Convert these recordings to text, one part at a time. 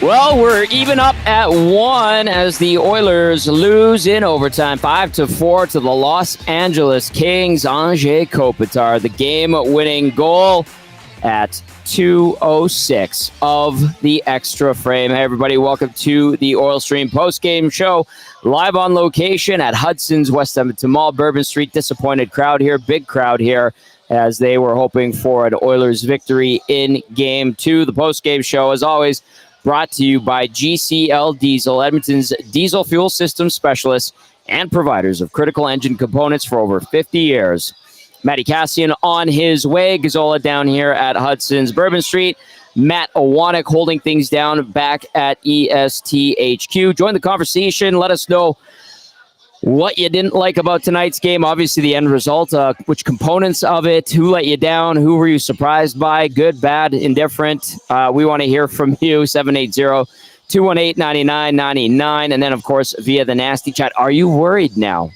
Well, we're even up at 1 as the Oilers lose in overtime 5-4 to the Los Angeles Kings. Anze Kopitar, the game-winning goal at 2:06 of the extra frame. Hey, everybody, welcome to the Oil Stream post-game show. Live on location at Hudson's West Edmonton Mall, Bourbon Street. Disappointed crowd here, big crowd here, as they were hoping for an Oilers victory in Game 2. The post-game show, as always, brought to you by GCL Diesel, Edmonton's diesel fuel system specialists and providers of critical engine components for over 50 years. Matt Kassian on his way. Gazzola down here at Hudson's Bourbon Street. Matt Owanek holding things down back at ESTHQ. Join the conversation. Let us know what you didn't like about tonight's game. Obviously, the end result, which components of it, who let you down, who were you surprised by, good, bad, indifferent. We want to hear from you, 780-218-9999. And then, of course, via the Nasty Chat. Are you worried now?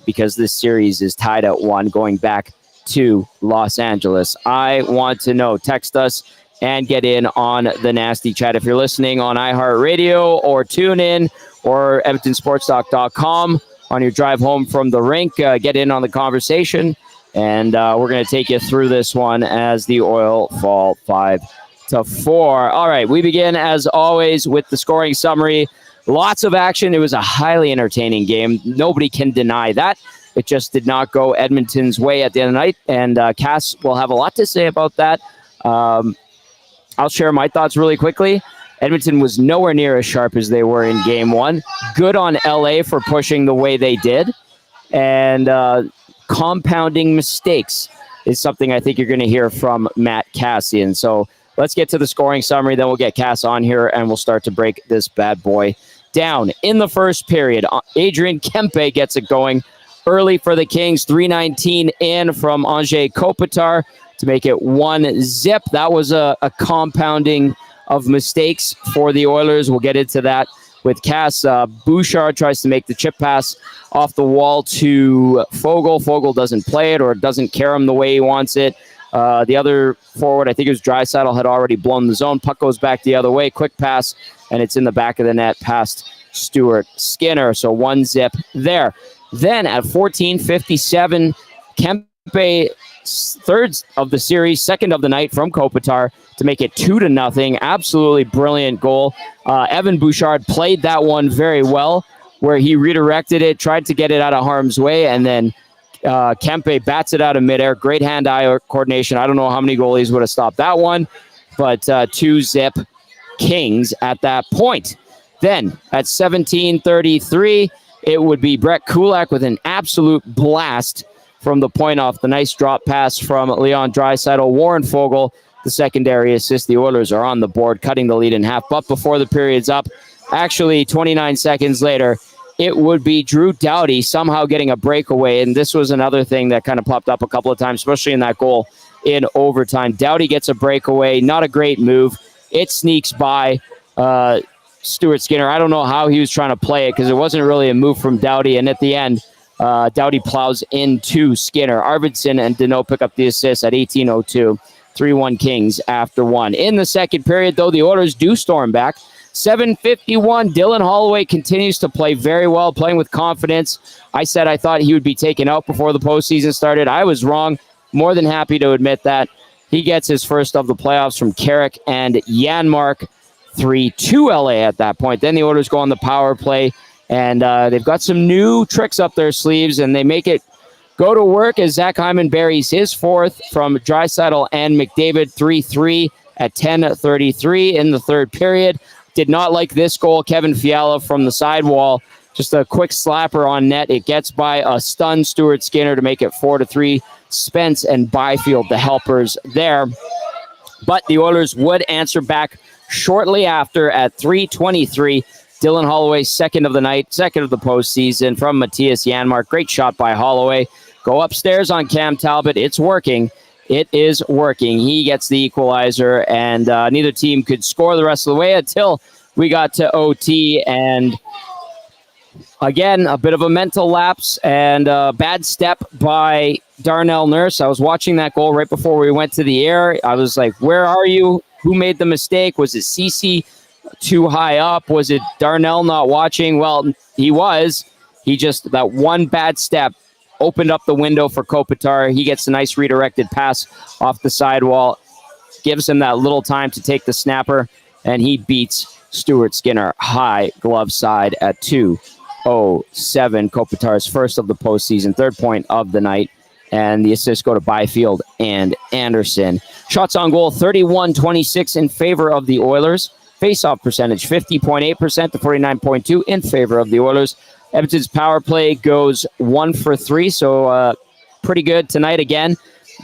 Because this series is tied at 1 going back to Los Angeles. I want to know. Text us and get in on the Nasty Chat. If you're listening on iHeartRadio or TuneIn or EdmontonSportsTalk.com, on your drive home from the rink, get in on the conversation, and we're going to take you through this one as the Oil fall 5-4. All right, we begin, as always, with the scoring summary. Lots of action. It was a highly entertaining game. Nobody can deny that. It just did not go Edmonton's way at the end of the night, and Cass will have a lot to say about that. I'll share my thoughts really quickly. Edmonton was nowhere near as sharp as they were in Game 1. Good on LA for pushing the way they did. And compounding mistakes is something I think you're going to hear from Matt Kassian. So let's get to the scoring summary. Then we'll get Cass on here, and we'll start to break this bad boy down. In the first period, Adrian Kempe gets it going early for the Kings. 3:19 in from Anze Kopitar to make it 1-0. That was a compounding of mistakes for the Oilers. We'll get into that with Cass. Bouchard tries to make the chip pass off the wall to Foegele. Foegele doesn't play it or doesn't carry him the way he wants it. The other forward, I think it was Draisaitl, had already blown the zone. Puck goes back the other way. Quick pass, and it's in the back of the net past Stuart Skinner. So 1-0 there. Then at 14:57, Kempe, third of the series, second of the night from Kopitar to make it 2-0. Absolutely brilliant goal. Evan Bouchard played that one very well, where he redirected it, tried to get it out of harm's way, and then Kempe bats it out of midair. Great hand-eye coordination. I don't know how many goalies would have stopped that one, but 2-0 Kings at that point. Then at 17:33, it would be Brett Kulak with an absolute blast from the point off. The nice drop pass from Leon Draisaitl. Warren Foegele, the secondary assist. The Oilers are on the board, cutting the lead in half. But before the period's up, actually 29 seconds later, it would be Drew Doughty somehow getting a breakaway. And this was another thing that kind of popped up a couple of times, especially in that goal in overtime. Doughty gets a breakaway. Not a great move. It sneaks by Stuart Skinner. I don't know how he was trying to play it because it wasn't really a move from Doughty. And at the end, Doughty plows into Skinner. Arvidsson and Deneau pick up the assist at 18:02. 3-1 Kings after 1. In the second period, though, the Oilers do storm back. 7:51, Dylan Holloway continues to play very well, playing with confidence. I said I thought he would be taken out before the postseason started. I was wrong. More than happy to admit that. He gets his first of the playoffs from Carrick and Janmark. 3-2 LA at that point. Then the Oilers go on the power play, and they've got some new tricks up their sleeves, and they make it go to work as Zach Hyman buries his fourth from Draisaitl and McDavid. 3-3 at 10:33 in the third period. Did not like this goal. Kevin Fiala from the sidewall. Just a quick slapper on net. It gets by a stunned Stuart Skinner to make it 4-3. Spence and Byfield, the helpers there. But the Oilers would answer back shortly after at 3:23. Dylan Holloway, second of the night, second of the postseason from Matthias Janmark. Great shot by Holloway. Go upstairs on Cam Talbot. It's working. It is working. He gets the equalizer, and neither team could score the rest of the way until we got to OT. And again, a bit of a mental lapse and a bad step by Darnell Nurse. I was watching that goal right before we went to the air. I was like, where are you? Who made the mistake? Was it Ceci too high up. Was it Darnell not watching? Well, he was. He just, that one bad step opened up the window for Kopitar. He gets a nice redirected pass off the sidewall, gives him that little time to take the snapper, and he beats Stuart Skinner high glove side at 2-0-7. Kopitar's first of the postseason, third point of the night, and the assists go to Byfield and Anderson. Shots on goal, 31-26 in favor of the Oilers. Face-off percentage, 50.8% to 49.2 in favor of the Oilers. Edmonton's power play goes 1 for 3, so pretty good tonight again.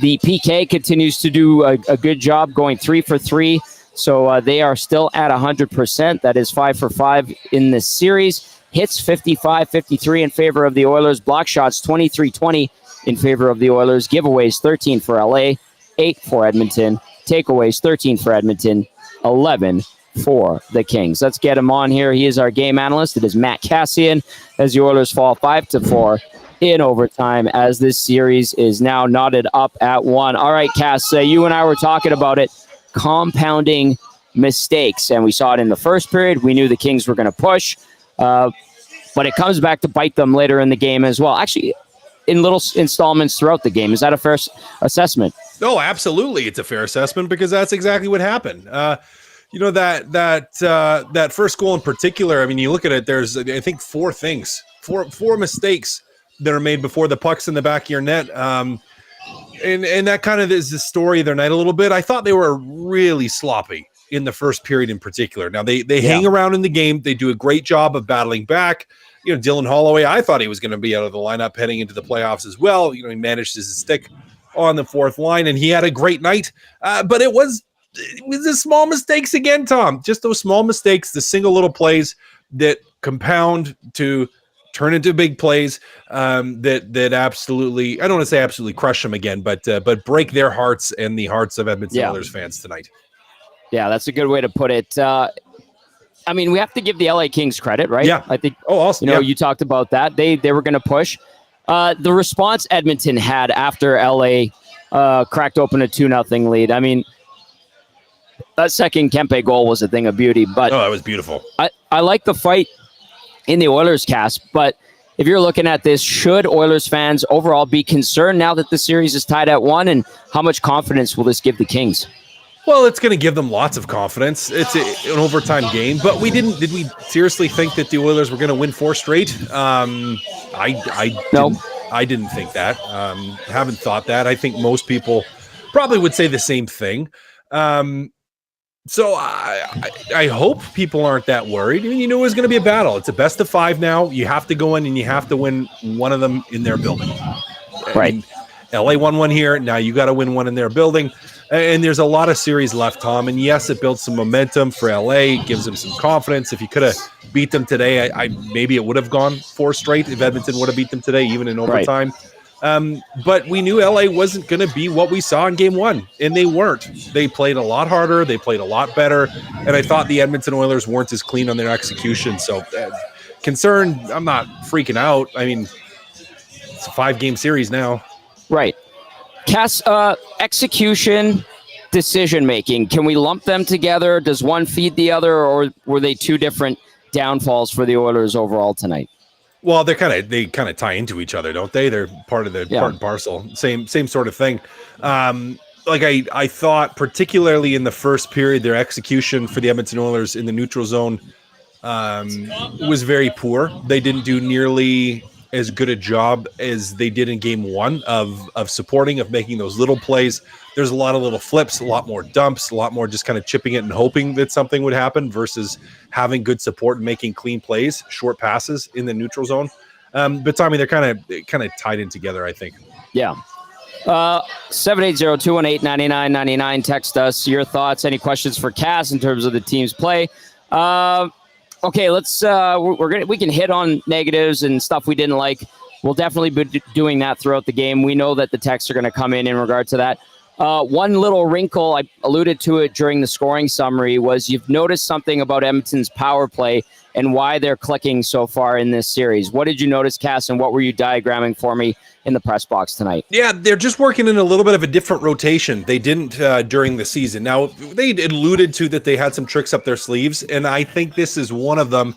The PK continues to do a good job, going 3 for 3. So they are still at 100%. That is 5 for 5 in this series. Hits 55-53 in favor of the Oilers. Block shots 23-20 in favor of the Oilers. Giveaways 13 for LA, 8 for Edmonton. Takeaways 13 for Edmonton, 11 for the Kings. Let's get him on here. He is our game analyst. It is Matt Kassian as the Oilers fall 5-4 in overtime as this series is now knotted up at 1. All right, Cass, you and I were talking about it. Compounding mistakes, and we saw it in the first period. We knew the Kings were going to push, but it comes back to bite them later in the game as well. Actually, in little installments throughout the game. Is that a fair assessment? No, absolutely, it's a fair assessment because that's exactly what happened. That first goal in particular. I mean, you look at it. There's, I think, four mistakes that are made before the puck's in the back of your net. And that kind of is the story of their night a little bit. I thought they were really sloppy in the first period in particular. Now, they hang around in the game. They do a great job of battling back. Dylan Holloway, I thought he was going to be out of the lineup heading into the playoffs as well. He managed to stick on the fourth line, and he had a great night. But it was the small mistakes again, Tom. Just those small mistakes, the single little plays that compound to turn into big plays that absolutely, I don't want to say absolutely crush them again, but break their hearts and the hearts of Edmonton Oilers fans tonight. Yeah, that's a good way to put it. I mean, we have to give the LA Kings credit, right? Yeah. I think, awesome. You talked about that. They were going to push. The response Edmonton had after LA cracked open a 2-0 lead. I mean, that second Kempe goal was a thing of beauty. But that was beautiful. I like the fight in the Oilers cast, but if you're looking at this, should Oilers fans overall be concerned now that the series is tied at 1, and how much confidence will this give the Kings? Well, it's going to give them lots of confidence. It's an overtime game, but did we seriously think that the Oilers were going to win 4 straight? I didn't think that. Haven't thought that. I think most people probably would say the same thing. So I hope people aren't that worried. I mean, it was going to be a battle. It's a best of 5 now. You have to go in and you have to win one of them in their building. Right. And LA won one here. Now you got to win one in their building. And there's a lot of series left, Tom. And yes, it builds some momentum for LA, gives them some confidence. If you could have beat them today, I maybe it would have gone 4 straight if Edmonton would have beat them today, even in overtime. Right. But we knew LA wasn't going to be what we saw in game 1, and they weren't. They played a lot harder. They played a lot better. And I thought the Edmonton Oilers weren't as clean on their execution. So concerned, I'm not freaking out. I mean, it's a 5-game series now. Right. Cass, execution, decision-making, can we lump them together? Does one feed the other, or were they 2 different downfalls for the Oilers overall tonight? Well, they kind of tie into each other, don't they? They're part of the part and parcel. Same sort of thing. I thought, particularly in the first period, their execution for the Edmonton Oilers in the neutral zone was very poor. They didn't do nearly as good a job as they did in game 1 of supporting, of making those little plays. There's a lot of little flips, a lot more dumps, a lot more just kind of chipping it and hoping that something would happen versus having good support and making clean plays, short passes in the neutral zone. But Tommy, they're kind of tied in together, I think. Yeah. 780-218-9999. Text us your thoughts, any questions for Cass in terms of the team's play. Okay, let's we can hit on negatives and stuff we didn't like. We'll definitely be doing that throughout the game. We know that the texts are going to come in regard to that. One little wrinkle, I alluded to it during the scoring summary, was you've noticed something about Edmonton's power play. and why they're clicking so far in this series. What did you notice, Cass, and what were you diagramming for me in the press box tonight? Yeah, they're just working in a little bit of a different rotation. They didn't during the season. Now, they alluded to that they had some tricks up their sleeves, and I think this is one of them,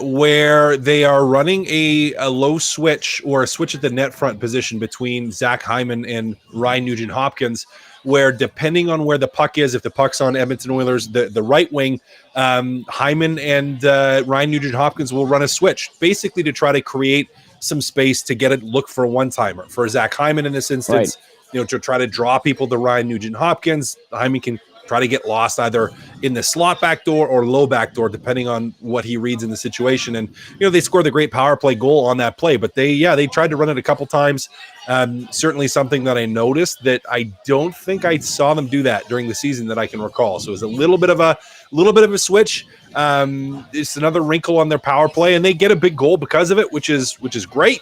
where they are running a low switch or a switch at the net front position between Zach Hyman and Ryan Nugent-Hopkins, where depending on where the puck is, if the puck's on Edmonton Oilers, the right wing, Hyman and Ryan Nugent-Hopkins will run a switch, basically to try to create some space to get it, look for a one-timer. For Zach Hyman in this instance, right, to try to draw people to Ryan Nugent-Hopkins, Hyman can try to get lost either in the slot back door or low back door, depending on what he reads in the situation. And, they scored the great power play goal on that play, but they tried to run it a couple times. Certainly something that I noticed that I don't think I saw them do that during the season that I can recall. So it was a little bit of a switch. It's another wrinkle on their power play, and they get a big goal because of it, which is great.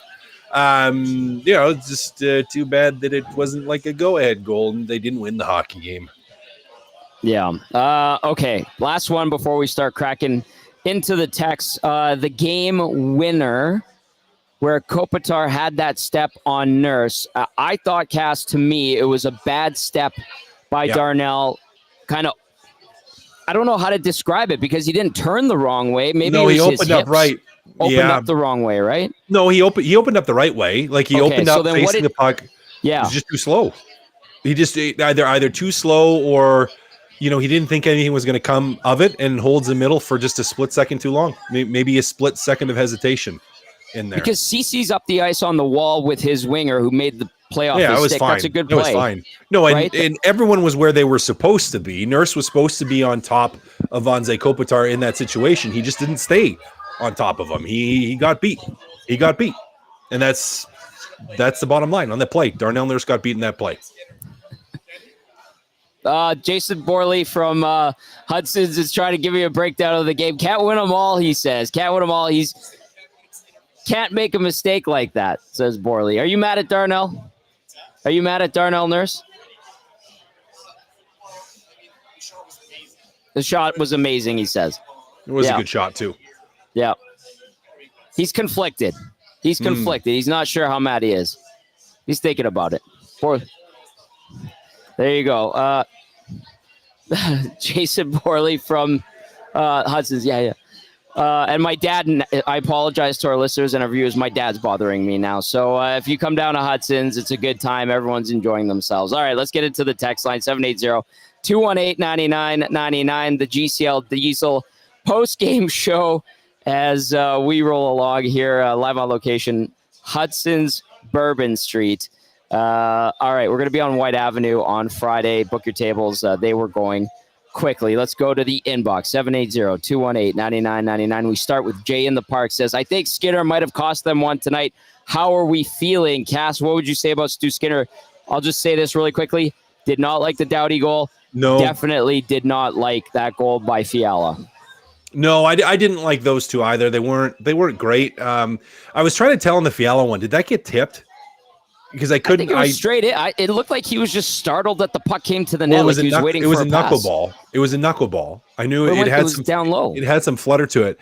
It's just too bad that it wasn't like a go-ahead goal and they didn't win the hockey game. Yeah. Okay. Last one before we start cracking into the text. The game winner, where Kopitar had that step on Nurse. I thought, Cass, to me, it was a bad step by Darnell. Kind of, I don't know how to describe it because he didn't turn the wrong way. Maybe he opened up right. Opened up the wrong way, right? No, he opened up the right way. Like he opened up facing the puck. Yeah, it was just too slow. He just either too slow or, he didn't think anything was going to come of it and holds the middle for just a split second too long. Maybe a split second of hesitation in there. Because CC's up the ice on the wall with his winger who made the play off his stick. Fine. That's a good play. It was fine. No, and everyone was where they were supposed to be. Nurse was supposed to be on top of Anze Kopitar in that situation. He just didn't stay on top of him. He got beat. And that's the bottom line on that play. Darnell Nurse got beat in that play. Jason Borley from Hudson's is trying to give you a breakdown of the game. Can't win them all, he says. Can't win them all. Can't make a mistake like that, says Borley. Are you mad at Darnell? Are you mad at Darnell Nurse? The shot was amazing, he says. It was a good shot, too. Yeah. He's conflicted. He's not sure how mad he is. He's thinking about it. There you go. Jason Borley from Hudson's. Yeah. And my dad, and I apologize to our listeners and our viewers, my dad's bothering me now. So if you come down to Hudson's, it's a good time. Everyone's enjoying themselves. All right, let's get into the text line, 780-218-9999, the GCL Diesel post-game show as we roll along here, live on location, Hudson's Bourbon Street. All right, we're going to be on White Avenue on Friday. Book your tables. They were going quickly. Let's go to the inbox, 780-218-9999. We start with Jay in the Park. Says, I think Skinner might have cost them one tonight. How are we feeling? Cass, what would you say about Stu Skinner? I'll just say this really quickly. Did not like the Doughty goal. No. Definitely did not like that goal by Fiala. No, I didn't like those two either. They weren't great. I was trying to tell on the Fiala one. Did that get tipped? Because I couldn't. I think it was straight. It looked like he was just startled that the puck came to the net. He was waiting for a pass. Ball. It was a knuckleball. I knew it had some down low. It had some flutter to it.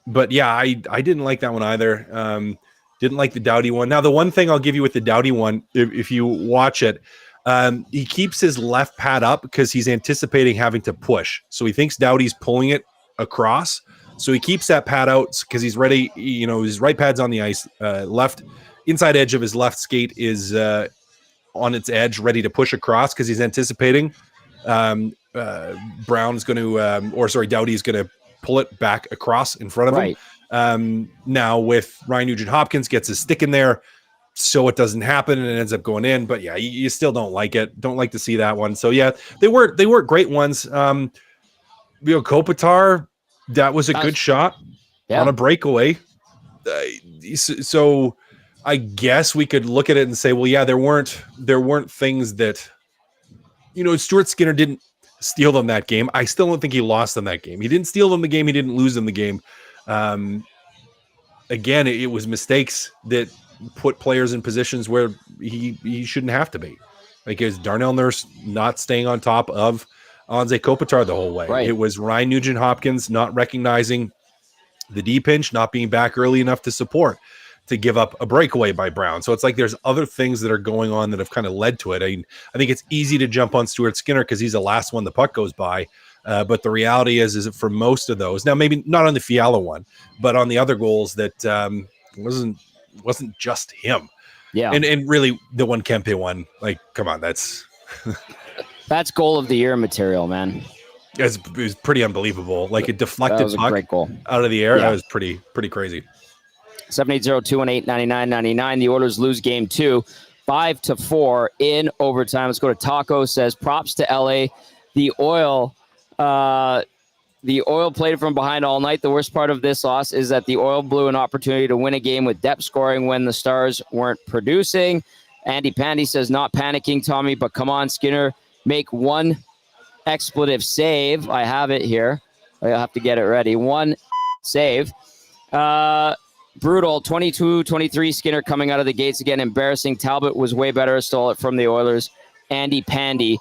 But yeah, I didn't like that one either. Didn't like the Doughty one. Now the one thing I'll give you with the Doughty one, if you watch it, he keeps his left pad up because he's anticipating having to push. So he thinks Doughty's pulling it across. So he keeps that pad out because he's ready. His right pad's on the ice. Left inside edge of his left skate is on its edge, ready to push across because he's anticipating Brown's going to, Doughty's going to pull it back across in front of him. Now with Ryan Nugent-Hopkins gets his stick in there, so it doesn't happen and it ends up going in. But yeah, you still don't like it. Don't like to see that one. So yeah, they weren't great ones. Kopitar, that was a good shot on a breakaway. So I guess we could look at it and say, well, yeah, there weren't things that, Stuart Skinner didn't steal them that game. I still don't think he lost them that game. He didn't steal them the game. He didn't lose them the game. Again, it was mistakes that put players in positions where he shouldn't have to be. Like, is Darnell Nurse not staying on top of Anze Kopitar the whole way. Right. It was Ryan Nugent-Hopkins not recognizing the D pinch, not being back early enough to support, to give up a breakaway by Brown. So it's like there's other things that are going on that have kind of led to it. I mean, I think it's easy to jump on Stuart Skinner because he's the last one the puck goes by. But the reality is that for most of those, now maybe not on the Fiala one, but on the other goals, that wasn't just him. Yeah. And really the one Kempe one, like, come on, that's goal of the year material, man. it was pretty unbelievable. Like a deflected was a puck great goal out of the air. Yeah. That was pretty crazy. 780-218-9999. The Oilers lose game 2, 5-4 in overtime. Let's go to Taco. Says props to LA. The Oil played from behind all night. The worst part of this loss is that the Oil blew an opportunity to win a game with depth scoring when the Stars weren't producing. Andy Pandy says not panicking, Tommy, but come on, Skinner, make one expletive save. I have it here. I have to get it ready. One save. Brutal. 22-23. Skinner coming out of the gates again. Embarrassing. Talbot was way better. Stole it from the Oilers. Andy Pandy.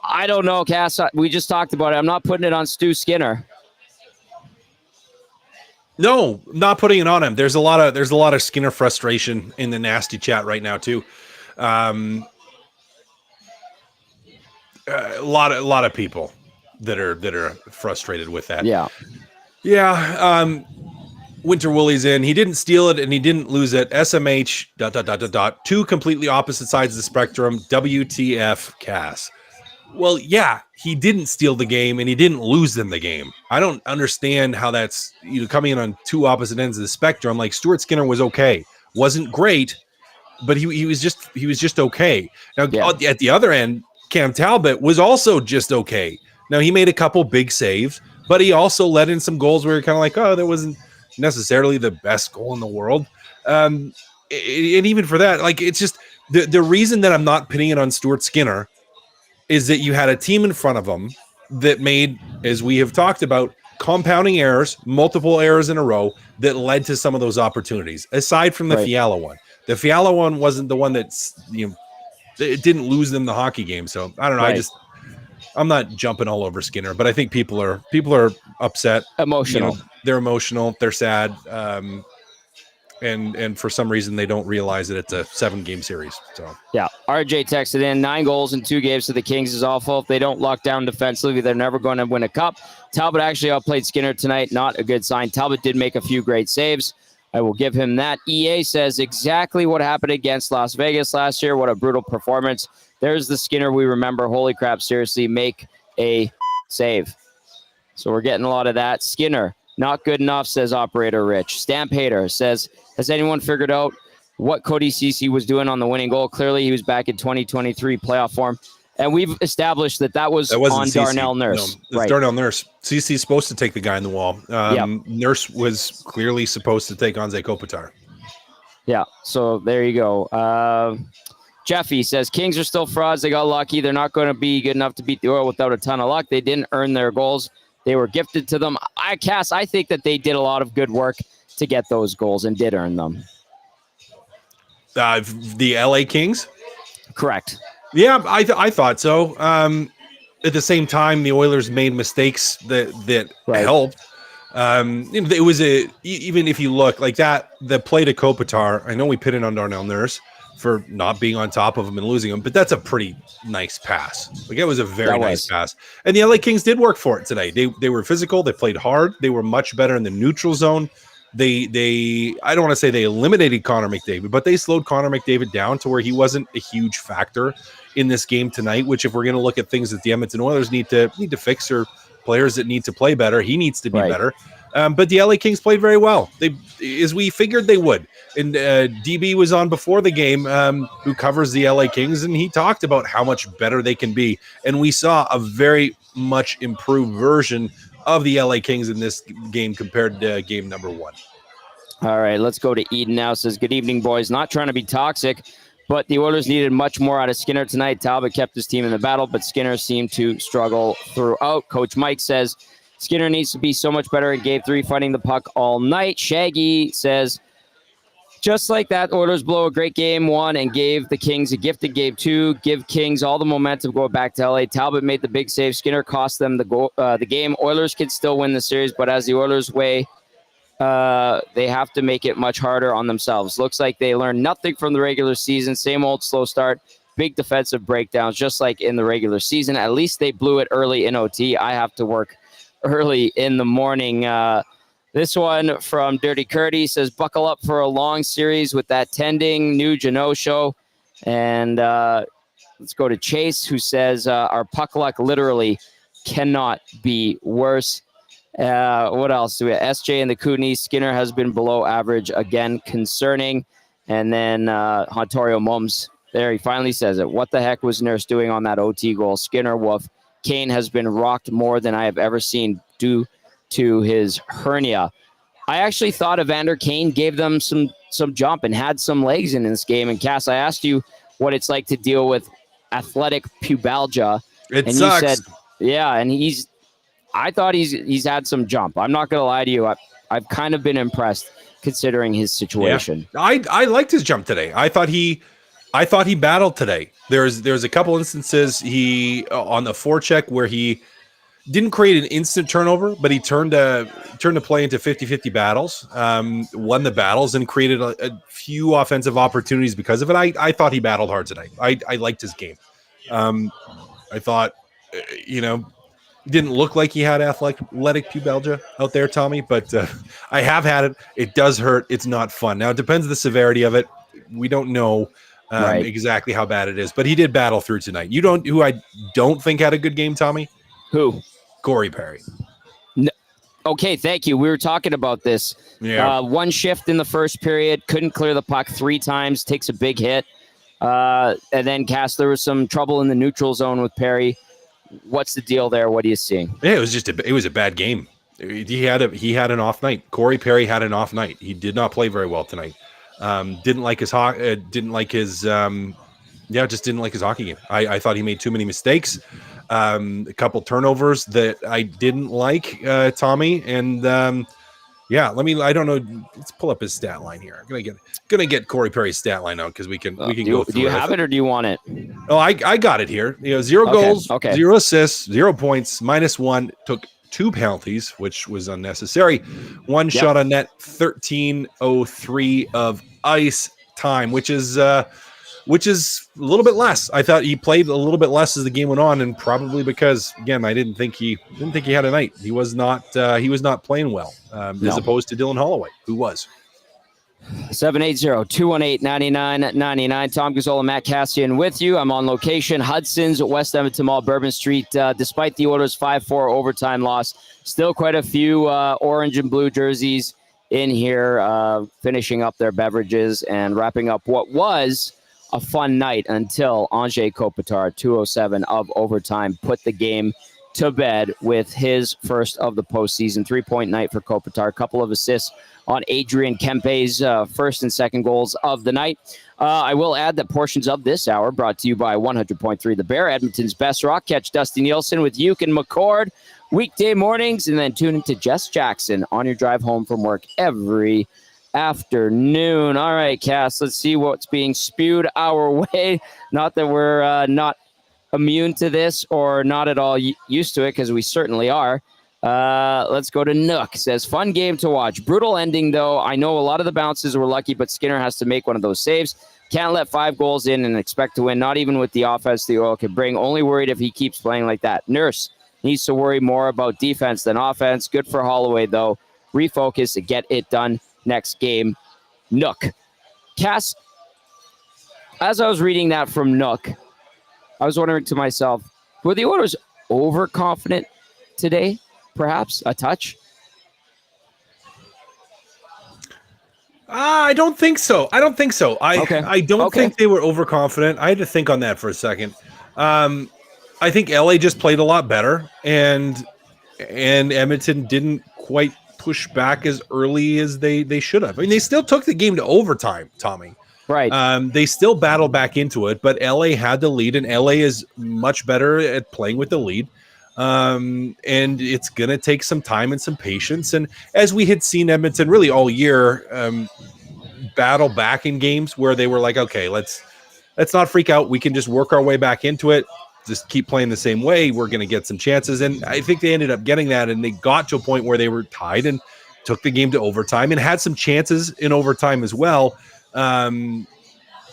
I don't know, Cass. We just talked about it. I'm not putting it on Stu Skinner. No, not putting it on him. There's a lot of Skinner frustration in the nasty chat right now too. A lot of people that are frustrated with that. Yeah. Winter Woolie's in. He didn't steal it and he didn't lose it. SMH ... Two completely opposite sides of the spectrum. WTF, Cass. Well, yeah, he didn't steal the game and he didn't lose in the game. I don't understand how that's coming in on two opposite ends of the spectrum. Like Stuart Skinner was okay, wasn't great, but he was just okay. Now at the other end, Cam Talbot was also just okay. Now he made a couple big saves, but he also let in some goals where you're kind of like, oh, that wasn't necessarily the best goal in the world. And even for that, like it's just the reason that I'm not pinning it on Stuart Skinner is that you had a team in front of them that made, as we have talked about, compounding errors, multiple errors in a row that led to some of those opportunities. Aside from the Fiala one, the Fiala one wasn't the one that's it didn't lose them the hockey game. So I don't know. Right. I'm not jumping all over Skinner, but I think people are upset, emotional. They're emotional, they're sad, and for some reason they don't realize that it's a 7-game series. So yeah, RJ texted in 9 goals in 2 games to the Kings is awful. If they don't lock down defensively, they're never going to win a cup. Talbot actually outplayed Skinner tonight. Not a good sign. Talbot did make a few great saves. I will give him that. EA says exactly what happened against Las Vegas last year. What a brutal performance. There's the Skinner we remember. Holy crap, seriously, make a save. So we're getting a lot of that. Skinner, not good enough, says Operator Rich. Stamp Hater says, has anyone figured out what Cody Ceci was doing on the winning goal? Clearly, he was back in 2023 playoff form. And we've established that was on Ceci. Darnell Nurse. No, right. Darnell Nurse. Ceci's supposed to take the guy in the wall. Nurse was clearly supposed to take Anze Kopitar. Yeah, so there you go. Jeffy says, Kings are still frauds. They got lucky. They're not going to be good enough to beat the Oil without a ton of luck. They didn't earn their goals. They were gifted to them. I think that they did a lot of good work to get those goals and did earn them. The LA Kings? Correct. Yeah, I thought so. At the same time, the Oilers made mistakes that helped. It was even if you look like that, the play to Kopitar, I know we pitted on Darnell Nurse for not being on top of him and losing him, but that's a pretty nice pass. Like it was a very nice pass. And the LA Kings did work for it today. They were physical, they played hard, they were much better in the neutral zone. They I don't want to say they eliminated Connor McDavid, but they slowed Connor McDavid down to where he wasn't a huge factor in this game tonight, which if we're going to look at things that the Edmonton Oilers need to fix, or players that need to play better, he needs to be better. But the LA Kings played very well. They, as we figured they would. And DB was on before the game, who covers the LA Kings, and he talked about how much better they can be. And we saw a very much improved version of the LA Kings in this game compared to game number 1. All right, let's go to Eden now. Says, good evening, boys. Not trying to be toxic, but the Oilers needed much more out of Skinner tonight. Talbot kept his team in the battle, but Skinner seemed to struggle throughout. Coach Mike says, Skinner needs to be so much better in game 3, fighting the puck all night. Shaggy says, Just like that, Oilers blow a great game one and gave the Kings a gifted game two. Give Kings all the momentum going back to LA. Talbot made the big save. Skinner cost them the game. Oilers can still win the series, but as the Oilers way, they have to make it much harder on themselves. Looks like they learned nothing from the regular season. Same old slow start, big defensive breakdowns, just like in the regular season. At least they blew it early in OT. I have to work early in the morning. This one from Dirty Curdy says, buckle up for a long series with that tending new Jano show. And let's go to Chase, who says, our puck luck literally cannot be worse. What else do we have? SJ and the Kootenay. Skinner has been below average again, concerning. And then Hontorio Mums, there he finally says it. What the heck was Nurse doing on that OT goal? Skinner woof. Kane has been rocked more than I have ever seen due to his hernia. I actually thought Evander Kane gave them some jump and had some legs in this game. And Cass, I asked you what it's like to deal with athletic pubalgia. It and sucks. You said, yeah, and I thought he's had some jump. I'm not going to lie to you. I've kind of been impressed considering his situation. Yeah. I liked his jump today. I thought he battled today. There's a couple instances he on the forecheck where he didn't create an instant turnover, but he turned the play into 50-50 battles, won the battles, and created a few offensive opportunities because of it. I thought he battled hard today. I liked his game. I thought, didn't look like he had athletic pubalgia out there, Tommy, but I have had it. It does hurt. It's not fun. Now, it depends on the severity of it. We don't know exactly how bad it is, but he did battle through tonight. Who I don't think had a good game, Tommy? Who? Corey Perry. No. Okay, thank you. We were talking about this. Yeah. One shift in the first period, couldn't clear the puck 3 times, takes a big hit. And then, Cass, there was some trouble in the neutral zone with Perry. What's the deal there? What are you seeing? Yeah, it was a bad game. He had an off night. Corey Perry had an off night. He did not play very well tonight. Didn't like his hockey game. I thought he made too many mistakes. A couple turnovers that I didn't like, Tommy. And I don't know. Let's pull up his stat line here. I'm gonna get Corey Perry's stat line out because we can go through. Do you have it or do you want it? Oh, I got it here. 0 goals, 0 assists, 0 points, -1. Took 2 penalties, which was unnecessary. 1 shot on net, 13:03 of ice time, which is a little bit less. I thought he played a little bit less as the game went on, and probably because, again, I didn't think he had a night. He was not playing well, as opposed to Dylan Holloway, who was. 780-218-9999. Tom Gazzola and Matt Kassian with you. I'm on location, Hudson's, West Edmonton Mall, Bourbon Street. Despite the Oilers' 5-4 overtime loss, still quite a few orange and blue jerseys in here, finishing up their beverages and wrapping up what was a fun night until Anze Kopitar, 2:07 of overtime, put the game to bed with his first of the postseason. 3-point night for Kopitar. A couple of assists on Adrian Kempe's first and second goals of the night. I will add that portions of this hour brought to you by 100.3 The Bear, Edmonton's best rock. Catch Dusty Nielsen with Uke and McCord weekday mornings, and then tune into Jess Jackson on your drive home from work every afternoon. All right, Cass, let's see what's being spewed our way. Not that we're not immune to this or not at all used to it, because we certainly are. Let's go to Nook. Says, fun game to watch. Brutal ending, though. I know a lot of the bounces were lucky, but Skinner has to make one of those saves. Can't let 5 goals in and expect to win, not even with the offense the Oil can bring. Only worried if he keeps playing like that. Nurse needs to worry more about defense than offense. Good for Holloway, though. Refocus and get it done next game. Nook. Cass, as I was reading that from Nook, I was wondering to myself, were the Oilers overconfident today? Perhaps a touch? I don't think so. I don't think they were overconfident. I had to think on that for a second. I think LA just played a lot better, and Edmonton didn't quite push back as early as they should have. I mean, they still took the game to overtime, Tommy. Right. They still battled back into it, but LA had the lead, and LA is much better at playing with the lead. And it's going to take some time and some patience. And as we had seen Edmonton really all year, battle back in games where they were like, okay, let's not freak out. We can just work our way back into it. Just keep playing the same way. We're going to get some chances. And I think they ended up getting that, and they got to a point where they were tied and took the game to overtime and had some chances in overtime as well.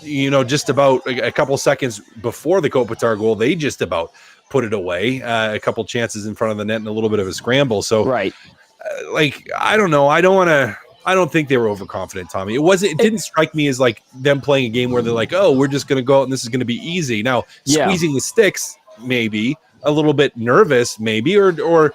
Just about a couple seconds before the Kopitar goal, they just about put it away. A couple chances in front of the net and a little bit of a scramble. So, right. I don't know. I don't think they were overconfident, Tommy. It didn't strike me as like them playing a game where they're like, oh, we're just going to go out and this is going to be easy. Now, squeezing the sticks, maybe a little bit nervous, maybe, or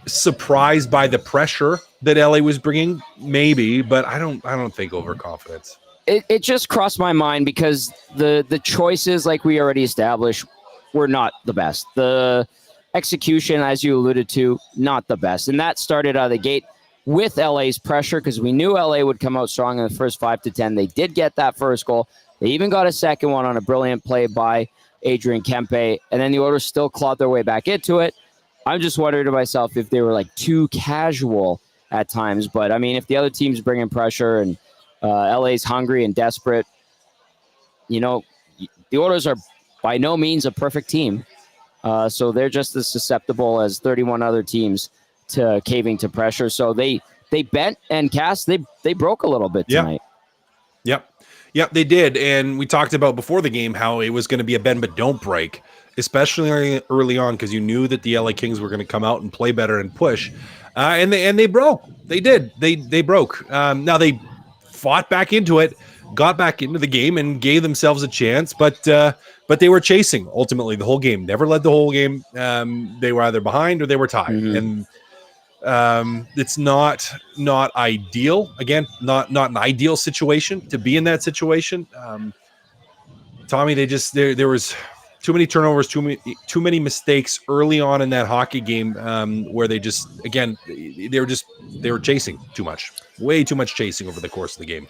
surprised by the pressure that LA was bringing, maybe, but I don't think overconfidence. It just crossed my mind because the choices, like we already established, were not the best. The execution, as you alluded to, not the best. And that started out of the gate with LA's pressure because we knew LA would come out strong in the first 5 to 10. They did get that first goal. They even got a second one on a brilliant play by Adrian Kempe. And then the Oilers still clawed their way back into it. I'm just wondering to myself if they were like too casual at times. But I mean, if the other team's bringing pressure and LA's hungry and desperate, the Oilers are by no means a perfect team. So they're just as susceptible as 31 other teams to caving to pressure. So they bent and cast. They broke a little bit tonight. Yep, they did. And we talked about before the game how it was going to be a bend but don't break, especially early on, because you knew that the LA Kings were going to come out and play better and push. And they broke. They did. They broke. Now they fought back into it, got back into the game, and gave themselves a chance. But they were chasing ultimately the whole game. Never led the whole game. They were either behind or they were tied. Mm-hmm. And it's not ideal. Again, not an ideal situation to be in that situation. Tommy, there was too many turnovers, too many mistakes early on in that hockey game, where they were chasing too much, way too much chasing over the course of the game.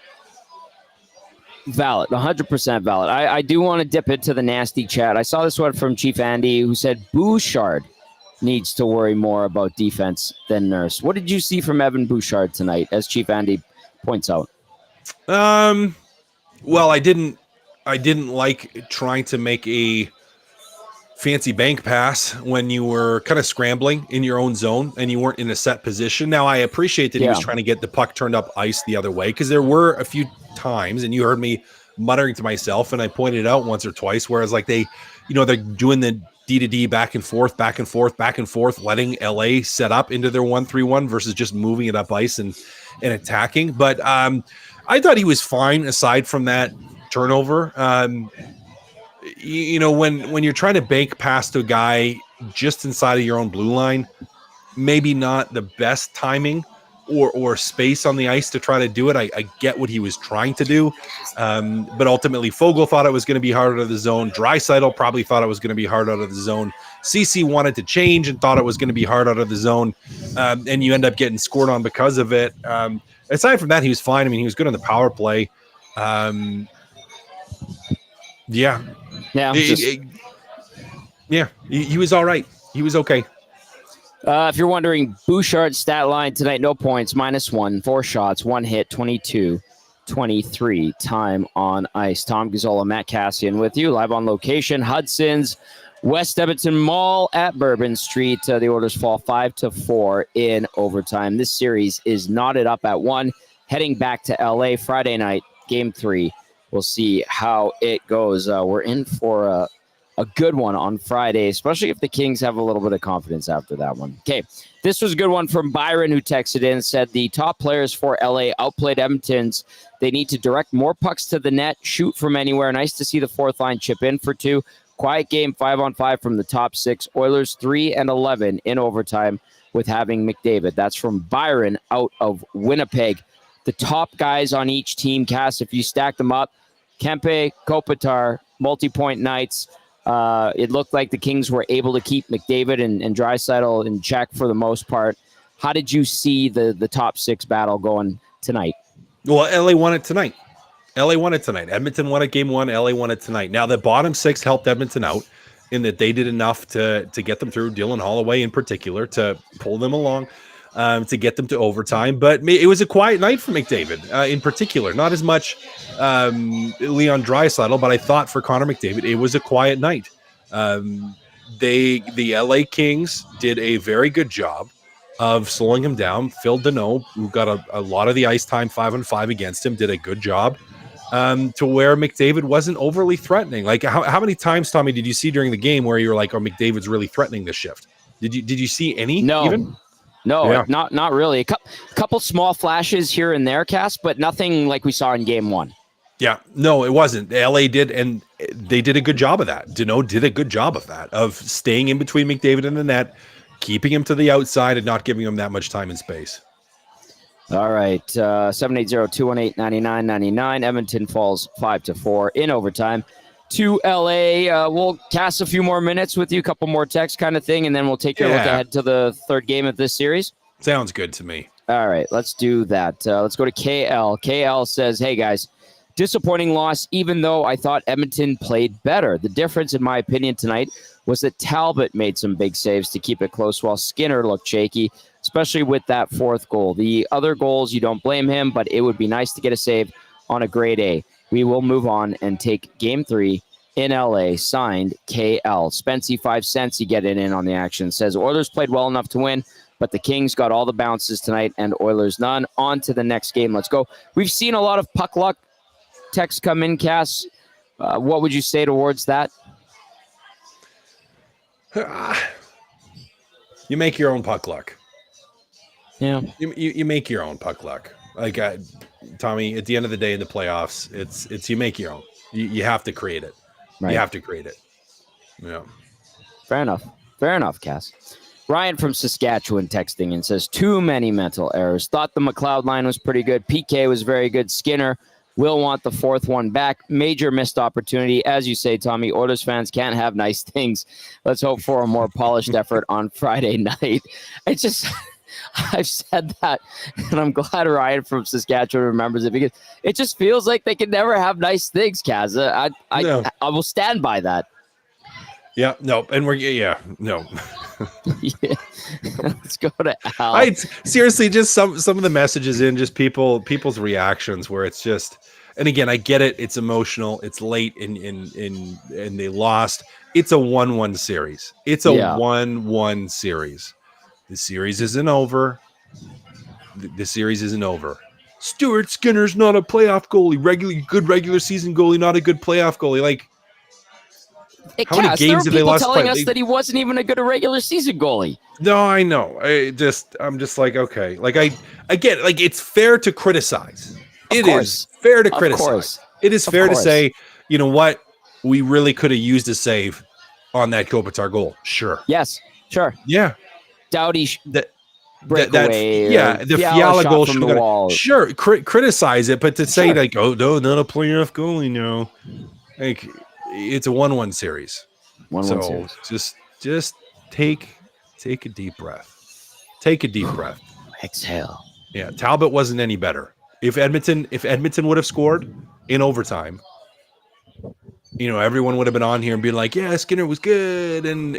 Valid, 100% valid. I do want to dip into the nasty chat. I saw this one from Chief Andy who said Bouchard needs to worry more about defense than Nurse. What did you see from Evan Bouchard tonight, as Chief Andy points out? Well, I didn't like trying to make a fancy bank pass when you were kind of scrambling in your own zone and you weren't in a set position. Now, I appreciate that he was trying to get the puck turned up ice the other way, because there were a few times, and you heard me muttering to myself, and I pointed it out once or twice, whereas like they're doing the D-to-D back and forth, letting LA set up into their 1-3-1 versus just moving it up ice and attacking. But I thought he was fine aside from that turnover. When you're trying to bank past a guy just inside of your own blue line, maybe not the best timing or space on the ice to try to do it. I get what he was trying to do. But ultimately Fogle thought it was going to be hard out of the zone. Draisaitl probably thought it was going to be hard out of the zone. CC wanted to change and thought it was going to be hard out of the zone. And you end up getting scored on because of it. Aside from that, he was fine. I mean, he was good on the power play. He was all right. He was okay. If you're wondering, Bouchard's stat line tonight, no points, -1, 4 shots, 1 hit, 22-23 time on ice. Tom Gazzola, Matt Kassian with you, live on location, Hudson's West Edmonton Mall at Bourbon Street. The Oilers fall 5-4 in overtime. This series is knotted up at 1, heading back to LA Friday night, Game 3. We'll see how it goes. We're in for a good one on Friday, especially if the Kings have a little bit of confidence after that one. Okay, this was a good one from Byron, who texted in, said the top players for LA outplayed Edmonton's. They need to direct more pucks to the net, shoot from anywhere. Nice to see the fourth line chip in for 2. Quiet game 5-on-5 from the top 6. Oilers 3-11 in overtime with having McDavid. That's from Byron out of Winnipeg. The top guys on each team, Cass, if you stack them up, Kempe, Kopitar, multi-point nights. It looked like the Kings were able to keep McDavid and Draisaitl in check for the most part. How did you see the top 6 battle going tonight? Well, LA won it tonight. Edmonton won it game 1. LA won it tonight. Now, the bottom 6 helped Edmonton out in that they did enough to get them through, Dylan Holloway in particular, to pull them along. to get them to overtime. But it was a quiet night for McDavid in particular, not as much Leon Draisaitl, but I thought for Connor McDavid, it was a quiet night. The LA Kings did a very good job of slowing him down. Phil Deneau, who got a lot of the ice time 5-on-5 against him, did a good job to where McDavid wasn't overly threatening. Like how many times, Tommy, did you see during the game where you were like, oh, McDavid's really threatening this shift? Did you see any? No. Even? No, Yeah. not really. A couple small flashes here and there, Cass, but nothing like we saw in game 1. Yeah, no, it wasn't. LA did, and they did a good job of that. Deneau did a good job of that, of staying in between McDavid and the net, keeping him to the outside and not giving him that much time and space. All right, 780-218-9999. Edmonton falls 5-4 in overtime to LA. We'll cast a few more minutes with you, a couple more texts kind of thing, and then we'll take your look ahead to the third game of this series. Sounds good to me. All right, let's do that. Let's go to KL. KL says, hey, guys, disappointing loss, even though I thought Edmonton played better. The difference, in my opinion, tonight was that Talbot made some big saves to keep it close while Skinner looked shaky, especially with that fourth goal. The other goals, you don't blame him, but it would be nice to get a save on a grade A. We will move on and take Game 3 in LA. Signed, KL. Spency, 5 cents. You get it in on the action. Says, Oilers played well enough to win, but the Kings got all the bounces tonight and Oilers none. On to the next game. Let's go. We've seen a lot of puck luck text come in, Cass. What would you say towards that? You make your own puck luck. Yeah. You make your own puck luck. Like Tommy, at the end of the day in the playoffs, it's you make your own. You have to create it. Right. You have to create it. Yeah. Fair enough, Cass. Ryan from Saskatchewan texting and says, too many mental errors. Thought the McLeod line was pretty good. PK was very good. Skinner will want the fourth one back. Major missed opportunity. As you say, Tommy, Oilers fans can't have nice things. Let's hope for a more polished effort on Friday night. It's just, I've said that, and I'm glad Ryan from Saskatchewan remembers it, because it just feels like they can never have nice things, Kaz. I will stand by that. Yeah, no, and no. Yeah. Let's go to Al. Seriously, just some of the messages in, just people's reactions where it's just, and again, I get it. It's emotional. It's late and they lost. It's a 1-1 series. It's a 1-1 series. The series isn't over. The series isn't over. Stuart Skinner's not a playoff goalie. Good regular season goalie, not a good playoff goalie. Like, how many games did they lost? Telling us that he wasn't even a good regular season goalie. No, I know. I'm just like, okay. Like I get, like, it's fair to criticize. It is fair to criticize. It is fair to say, you know what, we really could have used a save on that Kopitar goal. Sure. Yes. Sure. Yeah. Doughty breakaway. The Fiala goal from the wall. Sure. Criticize it, but to say like, oh no, not a playoff goalie, no. Like, it's a 1-1 series. 1-1 series. Just take a deep breath. Take a deep breath. Exhale. Yeah, Talbot wasn't any better. If Edmonton would have scored in overtime, you know, everyone would have been on here and been like, yeah, Skinner was good, and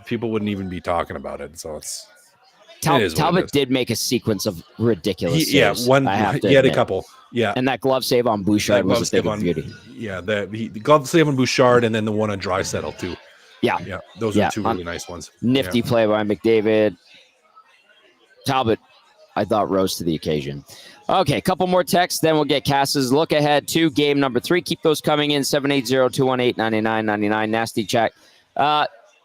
people wouldn't even be talking about it. So it's Talbot did make a sequence of ridiculous saves. He had a couple. Yeah, and that glove save on Bouchard was a thing of beauty. Yeah, the glove save on Bouchard, and then the one on Draisaitl too. Yeah, those are two really nice ones. Nifty play by McDavid. Talbot, I thought, rose to the occasion. Okay, a couple more texts, then we'll get Cass's look ahead to game number 3. Keep those coming in, 780-218-9999. Nasty chat.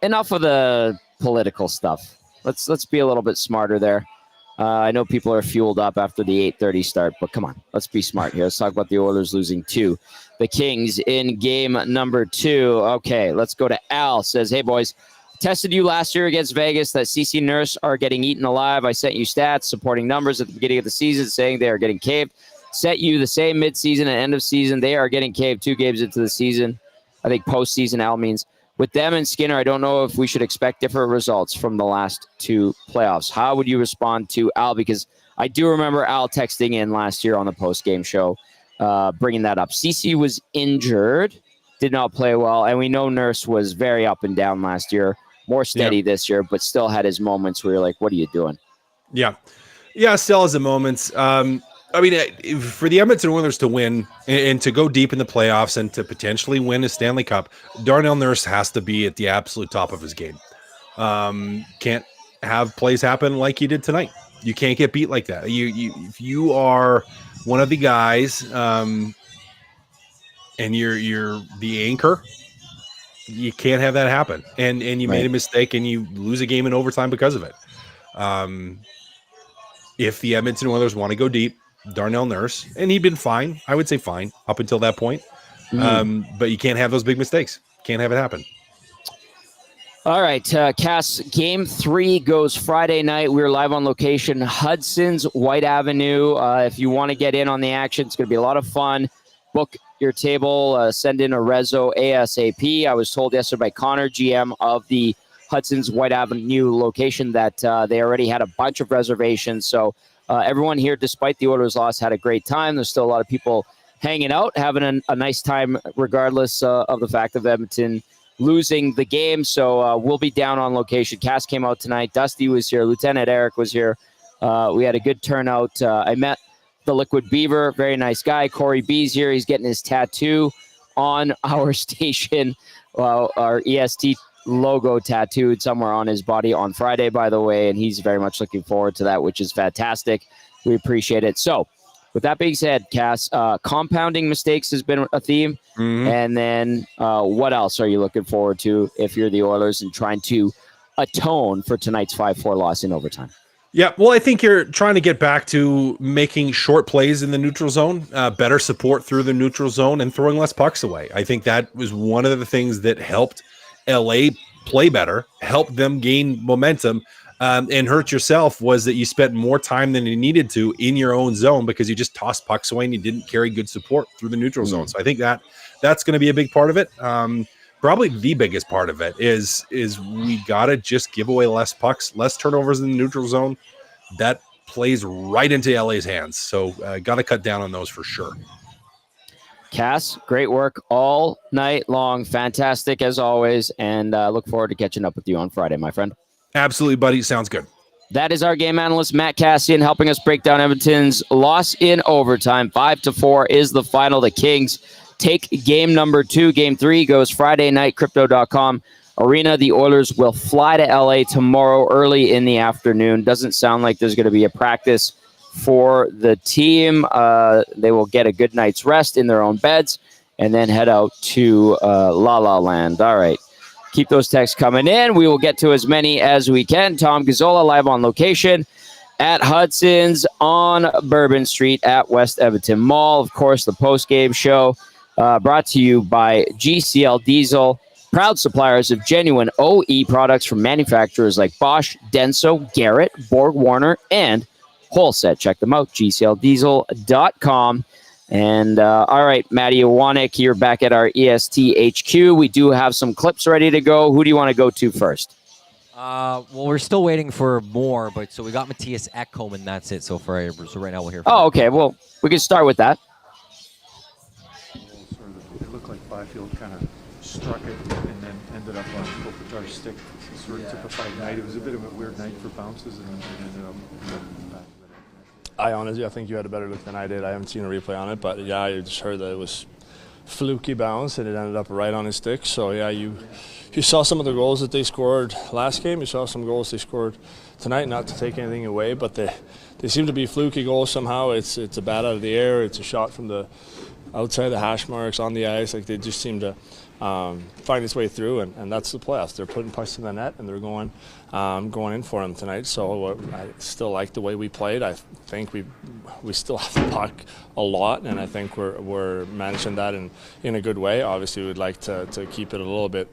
Enough of the political stuff. Let's be a little bit smarter there. I know people are fueled up after the 8:30 start, but come on, let's be smart here. Let's talk about the Oilers losing to the Kings in game number 2. Okay, let's go to Al. Says, hey, boys, tested you last year against Vegas that CC Nurse are getting eaten alive. I sent you stats, supporting numbers at the beginning of the season saying they are getting caved. Sent you the same midseason and end of season. They are getting caved 2 games into the season. I think postseason, Al means. With them and Skinner, I don't know if we should expect different results from the last 2 playoffs. How would you respond to Al? Because I do remember Al texting in last year on the post-game show, bringing that up. CC was injured, did not play well, and we know Nurse was very up and down last year, more steady this year, but still had his moments where you're like, what are you doing? Yeah, still has the moments. I mean, for the Edmonton Oilers to win and to go deep in the playoffs and to potentially win a Stanley Cup, Darnell Nurse has to be at the absolute top of his game. Can't have plays happen like you did tonight. You can't get beat like that. If you are one of the guys, and you're the anchor, you can't have that happen. And you made a mistake and you lose a game in overtime because of it. If the Edmonton Oilers want to go deep, Darnell Nurse, and he'd been fine. I would say fine up until that point. But you can't have those big mistakes. Can't have it happen. All right, Cass, Game 3 goes Friday night. We're live on location, Hudson's White Avenue. If you want to get in on the action, it's going to be a lot of fun. Book your table, send in a reso ASAP. I was told yesterday by Connor, GM of the Hudson's White Avenue location, that they already had a bunch of reservations. So everyone here, despite the Oilers' loss, had a great time. There's still a lot of people hanging out, having a nice time, regardless of the fact of Edmonton losing the game. So we'll be down on location. Cass came out tonight. Dusty was here. Lieutenant Eric was here. We had a good turnout. I met the Liquid Beaver, very nice guy. Corey B's here. He's getting his tattoo on our station. Our EST logo tattooed somewhere on his body on Friday, by the way, and he's very much looking forward to that, which is fantastic. We appreciate it. So with that being said, Cass, compounding mistakes has been a theme. And then what else are you looking forward to if you're the Oilers and trying to atone for tonight's 5-4 loss in overtime? Yeah, well, I think you're trying to get back to making short plays in the neutral zone, better support through the neutral zone, and throwing less pucks away. I think that was one of the things that helped LA play better, helped them gain momentum, and hurt yourself was that you spent more time than you needed to in your own zone because you just tossed pucks away and you didn't carry good support through the neutral zone. So I think that's going to be a big part of it. Probably the biggest part of it is we got to just give away less pucks, less turnovers in the neutral zone. That plays right into LA's hands. So got to cut down on those for sure. Cass, great work all night long. Fantastic as always. And look forward to catching up with you on Friday, my friend. Absolutely, buddy. Sounds good. That is our game analyst, Matt Kassian, helping us break down Edmonton's loss in overtime. 5-4 is the final. The Kings take game number 2. Game 3 goes Friday night, Crypto.com Arena. The Oilers will fly to LA tomorrow early in the afternoon. Doesn't sound like there's going to be a practice for the team. They will get a good night's rest in their own beds and then head out to La La Land. All right. Keep those texts coming in. We will get to as many as we can. Tom Gazzola live on location at Hudson's on Bourbon Street at West Edmonton Mall. Of course, the post-game show brought to you by GCL Diesel, proud suppliers of genuine OE products from manufacturers like Bosch, Denso, Garrett, Borg Warner, and Wholeset. Check them out, gcldiesel.com. And all right, Matty Iwanek, you're back at our EST HQ. We do have some clips ready to go. Who do you want to go to first? Well, we're still waiting for more, but so we got Matthias Ekholm, and that's it so far. So right now we'll hear from Oh, okay. Well, we can start with that. It looked like Byfield kind of struck it and then ended up on Kopitar's stick. Sort of typified night. It was a bit of a weird night for bounces, and then it ended up back. I think you had a better look than I did. I haven't seen a replay on it, but yeah, I just heard that it was fluky bounce and it ended up right on his stick. So yeah, you saw some of the goals that they scored last game. You saw some goals they scored tonight. Not to take anything away, but they seem to be fluky goals somehow. It's a bat out of the air. It's a shot from the outside the hash marks on the ice. Like they just seem to find its way through, and that's the playoffs. They're putting pucks in the net, and they're going in for them tonight. So I still like the way we played. I think we still have the puck a lot, and I think we're managing that in a good way. Obviously, we'd like to keep it a little bit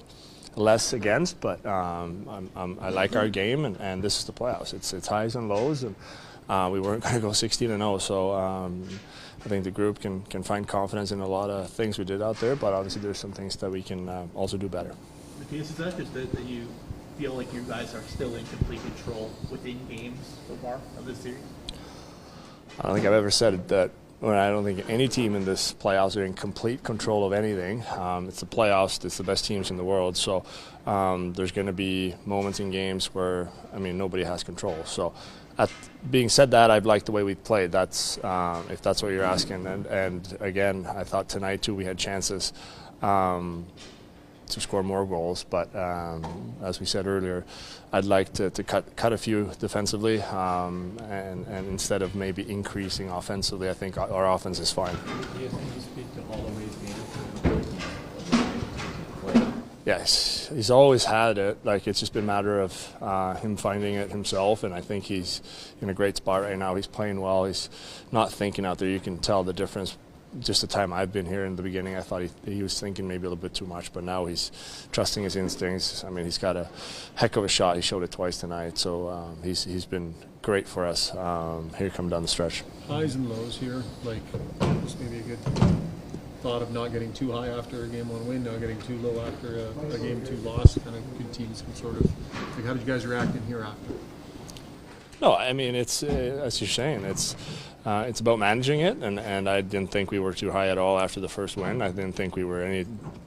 less against, but I like our game, and this is the playoffs. It's highs and lows, and we weren't going to go 16-0. So I think the group can find confidence in a lot of things we did out there, but obviously there's some things that we can also do better. Matthias, is that just that you feel like you guys are still in complete control within games so far of this series? I don't think I've ever said that Well, I don't think any team in this playoffs are in complete control of anything. It's the playoffs. It's the best teams in the world. So there's going to be moments in games where, nobody has control. So being said that, I've liked the way we played. That's if that's what you're asking. And again, I thought tonight, too, we had chances to score more goals. But as we said earlier, I'd like to cut a few defensively, and instead of maybe increasing offensively, I think our offense is fine. Do you think you speak to Holloway's game? Yes, he's always had it. Like, it's just been a matter of him finding it himself, and I think he's in a great spot right now. He's playing well. He's not thinking out there. You can tell the difference. Just the time I've been here in the beginning, I thought he was thinking maybe a little bit too much, but now he's trusting his instincts. He's got a heck of a shot. He showed it twice tonight, so he's been great for us here come down the stretch. Highs and lows here, like this maybe a good thought of not getting too high after a game one win, not getting too low after a game two loss. Kind of good teams can sort of, like, how did you guys react in here after? No, it's as you're saying, it's about managing it, and I didn't think we were too high at all after the first win. I didn't think we were any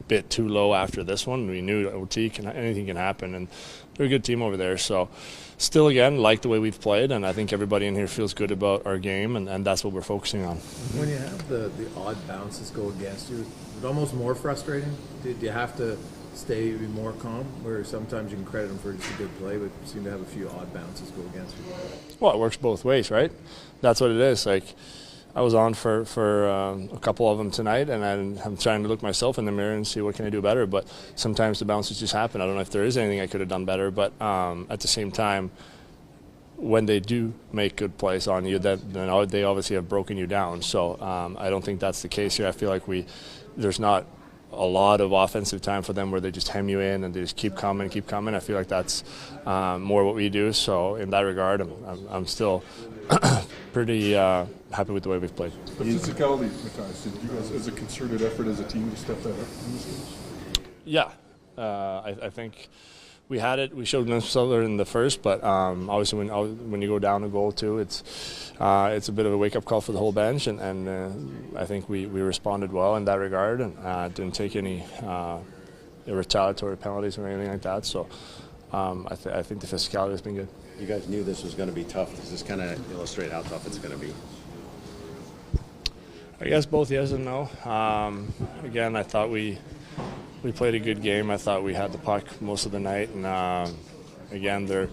bit too low after this one. We knew OT anything can happen, and they're a good team over there. So still, again, like the way we've played, and I think everybody in here feels good about our game, and that's what we're focusing on. When you have the odd bounces go against you, is it almost more frustrating? Did you have to stay more calm, where sometimes you can credit them for just a good play, but you seem to have a few odd bounces go against you? Well, it works both ways, right? That's what it is. Like, I was on for a couple of them tonight, and I'm trying to look myself in the mirror and see what can I do better. But sometimes the bounces just happen. I don't know if there is anything I could have done better, but at the same time, when they do make good plays on you, then they obviously have broken you down. So I don't think that's the case here. I feel like there's not a lot of offensive time for them where they just hem you in and they just keep coming. I feel like that's more what we do. So in that regard, I'm still pretty happy with the way we've played. The physicality, Matthias, did you guys, as a concerted effort as a team, to step that up in this game? Yeah, I think we had it. We showed themselves in the first, but obviously when you go down a goal too, it's a bit of a wake-up call for the whole bench, and I think we responded well in that regard, and didn't take any retaliatory penalties or anything like that. So I think the physicality has been good. You guys knew this was going to be tough. Does this kind of illustrate how tough it's going to be? I guess both yes and no. Again, I thought we played a good game. I thought we had the puck most of the night, and again, they're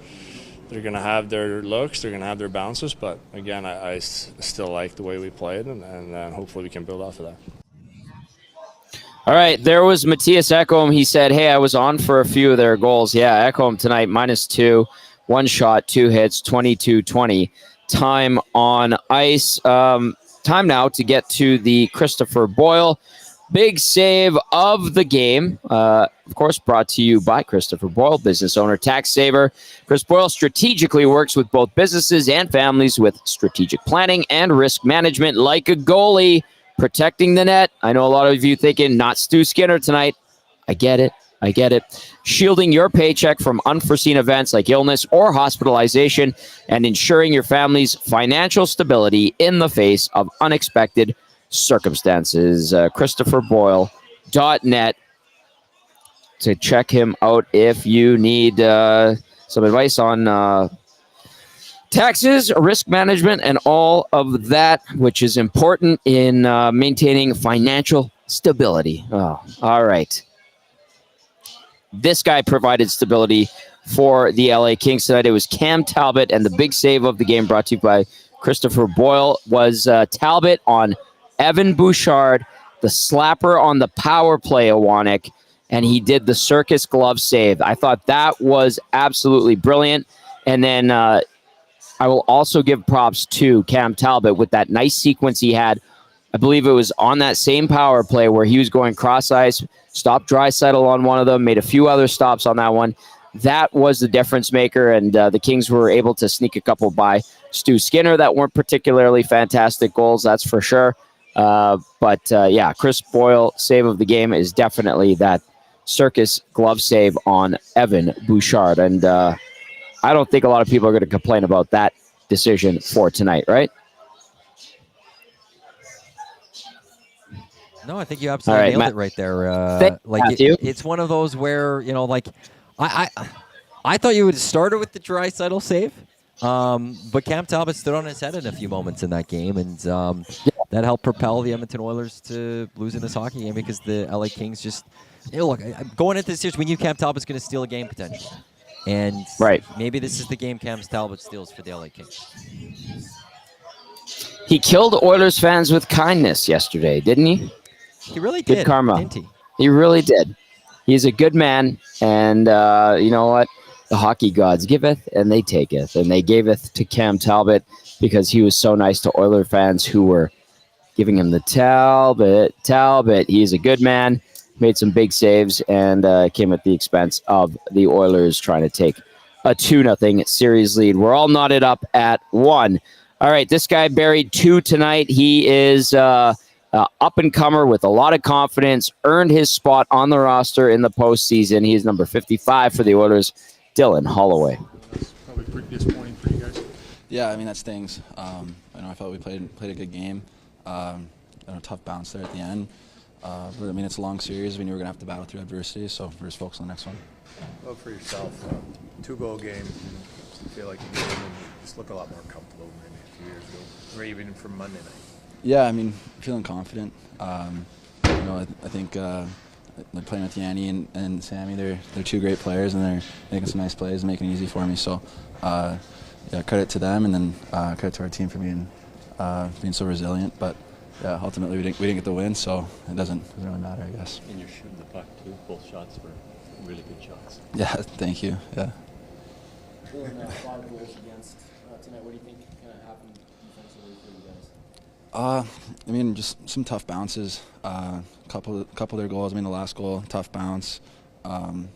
going to have their looks, they're going to have their bounces, but again, I still like the way we played, and hopefully we can build off of that. All right, there was Matthias Ekholm. He said, hey, I was on for a few of their goals. Yeah, Ekholm tonight, -2, 1 shot, 2 hits, 22-20. Time on ice. Time now to get to the Christopher Boyle big save of the game. Of course, brought to you by Christopher Boyle, business owner, tax saver. Chris Boyle strategically works with both businesses and families with strategic planning and risk management like a goalie, protecting the net. I know a lot of you thinking, not Stu Skinner tonight. I get it. Shielding your paycheck from unforeseen events like illness or hospitalization and ensuring your family's financial stability in the face of unexpected circumstances. ChristopherBoyle.net to check him out if you need some advice on taxes, risk management, and all of that, which is important in maintaining financial stability. Oh, all right. This guy provided stability for the LA Kings tonight. It was Cam Talbot, and the big save of the game brought to you by Christopher Boyle was Talbot on Evan Bouchard, the slapper on the power play, Awanek, and he did the circus glove save. I thought that was absolutely brilliant. And then I will also give props to Cam Talbot with that nice sequence he had. I believe it was on that same power play where he was going cross ice, stopped Draisaitl on one of them, made a few other stops on that one. That was the difference maker, and the Kings were able to sneak a couple by Stu Skinner that weren't particularly fantastic goals, that's for sure. Yeah, Chris Boyle save of the game is definitely that circus glove save on Evan Bouchard, and I don't think a lot of people are going to complain about that decision for tonight, right? No, I think you absolutely nailed it right there. It's one of those where, I thought you would have started with the Draisaitl save, but Cam Talbot stood on his head in a few moments in that game, and that helped propel the Edmonton Oilers to losing this hockey game because the LA Kings just, going into this series, we knew Cam Talbot's going to steal a game potentially. And maybe this is the game Cam Talbot steals for the LA Kings. He killed Oilers fans with kindness yesterday, didn't he? He really did. Good karma. Didn't he? He really did. He's a good man, and you know what? The hockey gods giveth, and they taketh. And they gaveth to Cam Talbot because he was so nice to Oiler fans who were giving him the Talbot. He's a good man, made some big saves, and came at the expense of the Oilers trying to take a 2-0 series lead. We're all knotted up at 1. All right, this guy buried 2 tonight. He is up-and-comer with a lot of confidence, earned his spot on the roster in the postseason. He is number 55 for the Oilers, Dylan Holloway. That's probably pretty disappointing for you guys. Yeah, I mean, that stings. I felt we played a good game. A tough bounce there at the end. But, I mean, it's a long series. We knew we were going to have to battle through adversity, so we're just focused on the next one. Well, for yourself, 2-goal game, you feel like you just look a lot more comfortable than maybe a few years ago, or even from Monday night. Yeah, I mean, feeling confident. I think playing with Yanni and Sammy, they're 2 great players, and they're making some nice plays and making it easy for me. So, credit to them, and then credit to our team for being so resilient. But yeah, ultimately we didn't get the win, so it doesn't really matter, I guess. And you're shooting the puck too. Both shots were really good shots. Yeah, thank you. Yeah. 5 goals against tonight. What do you think happened defensively for you guys? I mean, just some tough bounces. Couple of their goals. I mean, the last goal, tough bounce. Kempe's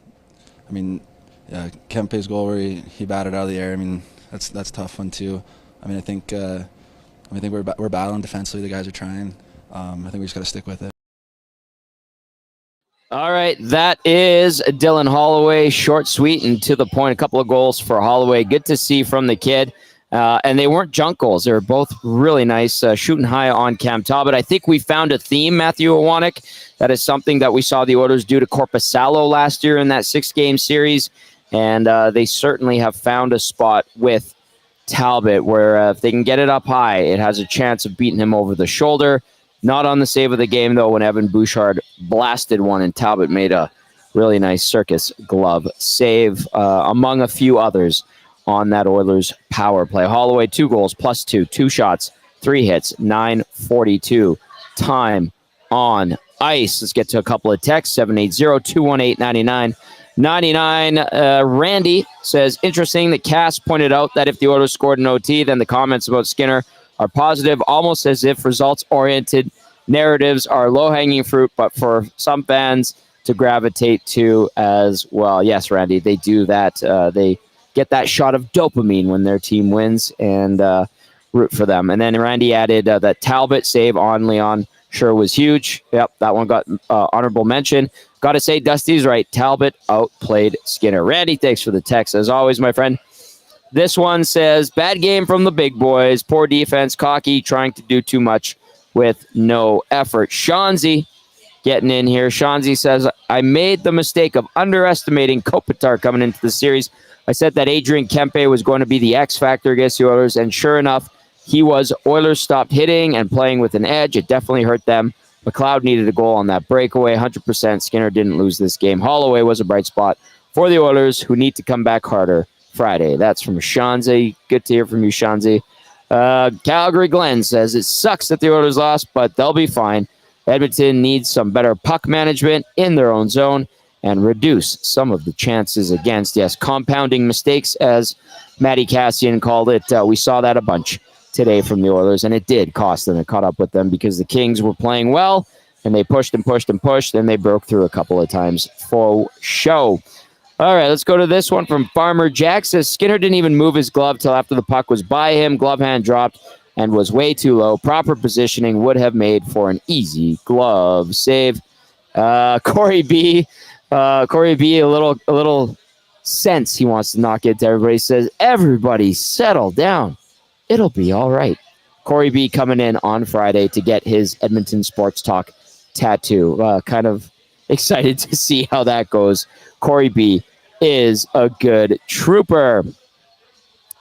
goal where he batted out of the air. I mean, that's a tough one too. I mean, I think we're battling defensively. The guys are trying. I think we just got to stick with it. All right, that is Dylan Holloway, short, sweet, and to the point. A couple of goals for Holloway. Good to see from the kid. And they weren't junk goals. They were both really nice, shooting high on Cam Talbot. I think we found a theme, Matthew Iwanek. That is something that we saw the Oilers do to Korpisalo last year in that 6-game series. And they certainly have found a spot with Talbot where if they can get it up high, it has a chance of beating him over the shoulder. Not on the save of the game, though, when Evan Bouchard blasted one and Talbot made a really nice circus glove save, among a few others on that Oilers power play. Holloway, 2 goals, +2, 2 shots, 3 hits, 9:42 time on ice. Let's get to a couple of texts, 780-218-9999. Randy says, interesting that Cass pointed out that if the Oilers scored an OT, then the comments about Skinner are positive, almost as if results-oriented narratives are low-hanging fruit, but for some fans to gravitate to as well. Yes, Randy, they do that. They get that shot of dopamine when their team wins and root for them. And then Randy added that Talbot save on Leon sure was huge. Yep, that one got honorable mention. Got to say, Dusty's right. Talbot outplayed Skinner. Randy, thanks for the text. As always, my friend. This one says, bad game from the big boys. Poor defense, cocky, trying to do too much with no effort. Shanzi getting in here. Shanzi says, I made the mistake of underestimating Kopitar coming into the series. I said that Adrian Kempe was going to be the X factor against the Oilers, and sure enough, he was. Oilers stopped hitting and playing with an edge. It definitely hurt them. McLeod needed a goal on that breakaway, 100%. Skinner didn't lose this game. Holloway was a bright spot for the Oilers, who need to come back harder Friday. That's from Shanzi. Good to hear from you, Shanzi. Calgary Glenn says, it sucks that the Oilers lost, but they'll be fine. Edmonton needs some better puck management in their own zone and reduce some of the chances against. Yes, compounding mistakes, as Matty Kassian called it. We saw that a bunch today from the Oilers, and it did cost them. It caught up with them because the Kings were playing well, and they pushed and pushed and pushed, and they broke through a couple of times for show. All right, let's go to this one from Farmer Jack. Says Skinner didn't even move his glove till after the puck was by him. Glove hand dropped and was way too low. Proper positioning would have made for an easy glove save. Corey B, a little sense he wants to knock it to everybody. Says, everybody settle down. It'll be all right. Corey B coming in on Friday to get his Edmonton Sports Talk tattoo. Kind of excited to see how that goes. Corey B is a good trooper.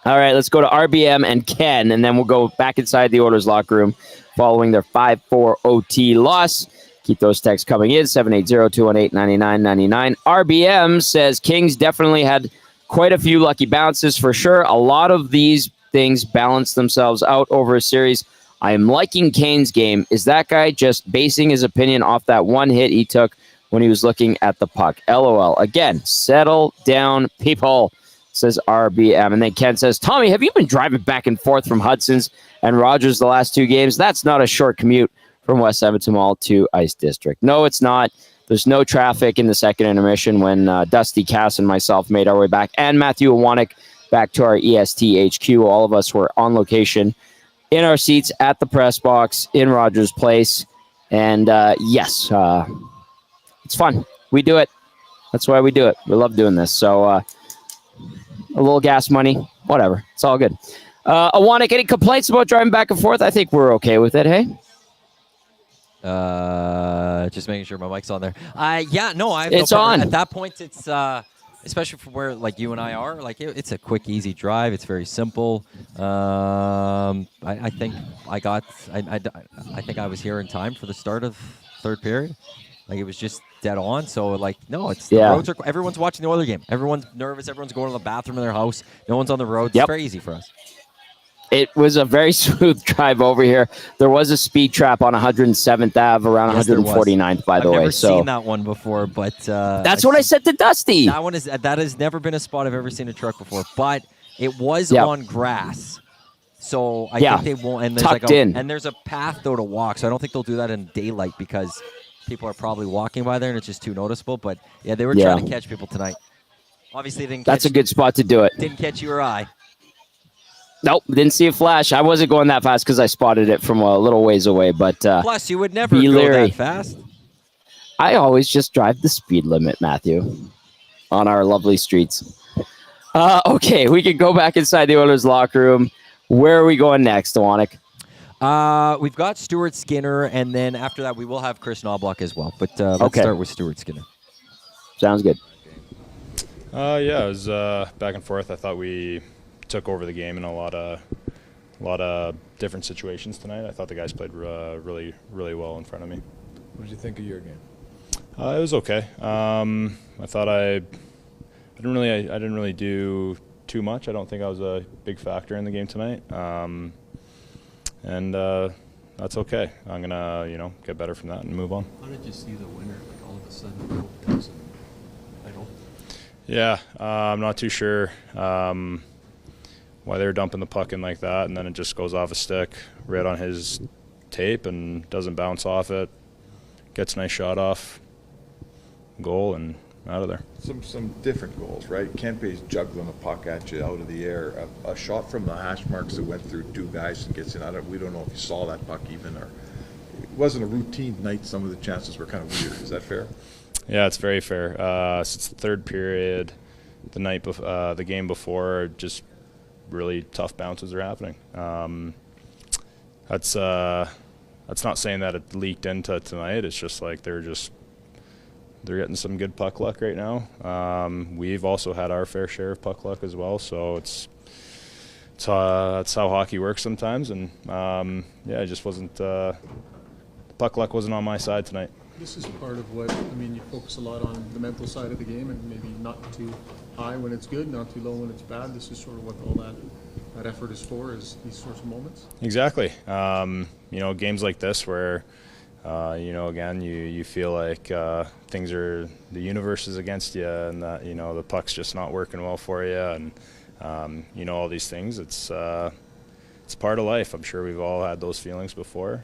All right, let's go to RBM and Ken, and then we'll go back inside the Oilers locker room following their 5-4 OT loss. Keep those texts coming in, 780-218-9999. RBM says Kings definitely had quite a few lucky bounces for sure. A lot of these things balance themselves out over a series. I am liking Kane's game. Is that guy just basing his opinion off that one hit he took when he was looking at the puck? LOL. Again, settle down, people, says RBM. And then Ken says, Tommy, have you been driving back and forth from Hudson's and Rogers the last 2 games? That's not a short commute from West Edmonton Mall to Ice District. No, it's not. There's no traffic in the second intermission when Dusty, Cass, and myself made our way back, and Matthew Iwanek back to our EST HQ. All of us were on location in our seats at the press box in Rogers Place. And yes, it's fun. We do it. That's why we do it. We love doing this. So a little gas money, whatever. It's all good. Iwanek, any complaints about driving back and forth? I think we're okay with it, hey? Just making sure my mic's on there. Yeah, no, it's on. At that point, it's especially from where like you and I are. Like it's a quick, easy drive. It's very simple. I think I think I was here in time for the start of third period. Like it was just dead on. So like no, it's the roads are. Everyone's watching the Oilers game. Everyone's nervous. Everyone's going to the bathroom in their house. No one's on the road. It's very easy for us. It was a very smooth drive over here. There was a speed trap on 107th Ave around 149th, by the way. I've never seen that one before, but that's what I said to Dusty. That has never been a spot I've ever seen a truck before, but it was on grass. So I think they won't. And there's tucked in. And there's a path though to walk. So I don't think they'll do that in daylight because people are probably walking by there and it's just too noticeable. But yeah, they were trying to catch people tonight. Obviously, they didn't. That's a good spot to do it. Didn't catch you or I. Nope, didn't see a flash. I wasn't going that fast because I spotted it from a little ways away. But plus, you would never go that fast. I always just drive the speed limit, Matthew, on our lovely streets. Okay, we can go back inside the Oilers locker room. Where are we going next, Iwanek? We've got Stuart Skinner, and then after that, we will have Chris Knobloch as well. But let's start with Stuart Skinner. Sounds good. Yeah, it was back and forth. I thought we took over the game in a lot of different situations tonight. I thought the guys played really well in front of me. What did you think of your game? It was okay. I thought I didn't really do too much. I don't think I was a big factor in the game tonight. And that's okay. I'm gonna get better from that and move on. How did you see the winner like all of a sudden go down? Yeah, I'm not too sure why they were dumping the puck in like that, and then it just goes off a stick right on his tape and doesn't bounce off it. Gets a nice shot off, goal, and out of there. Some different goals, right? Kempe's juggling a puck at you out of the air. A shot from the hash marks that went through 2 guys and gets in. We don't know if you saw that puck even, or it wasn't a routine night. Some of the chances were kind of weird. Is that fair? Yeah, it's very fair. Since the third period, the game before, just really tough bounces are happening. That's not saying that it leaked into tonight. It's just like they're getting some good puck luck right now. We've also had our fair share of puck luck as well, so that's how hockey works sometimes. And it just wasn't puck luck wasn't on my side tonight. This is part of what, you focus a lot on the mental side of the game and maybe not too high when it's good, not too low when it's bad. This is sort of what all that effort is for, is these sorts of moments. Exactly. Games like this where, again, you feel like the universe is against you and that, the puck's just not working well for you and, all these things. It's part of life. I'm sure we've all had those feelings before,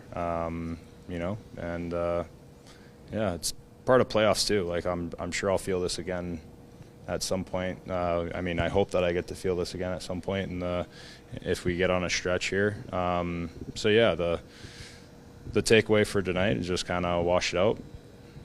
it's part of playoffs too. Like I'm sure I'll feel this again at some point. I hope that I get to feel this again at some point if we get on a stretch here. The takeaway for tonight is just kind of wash it out.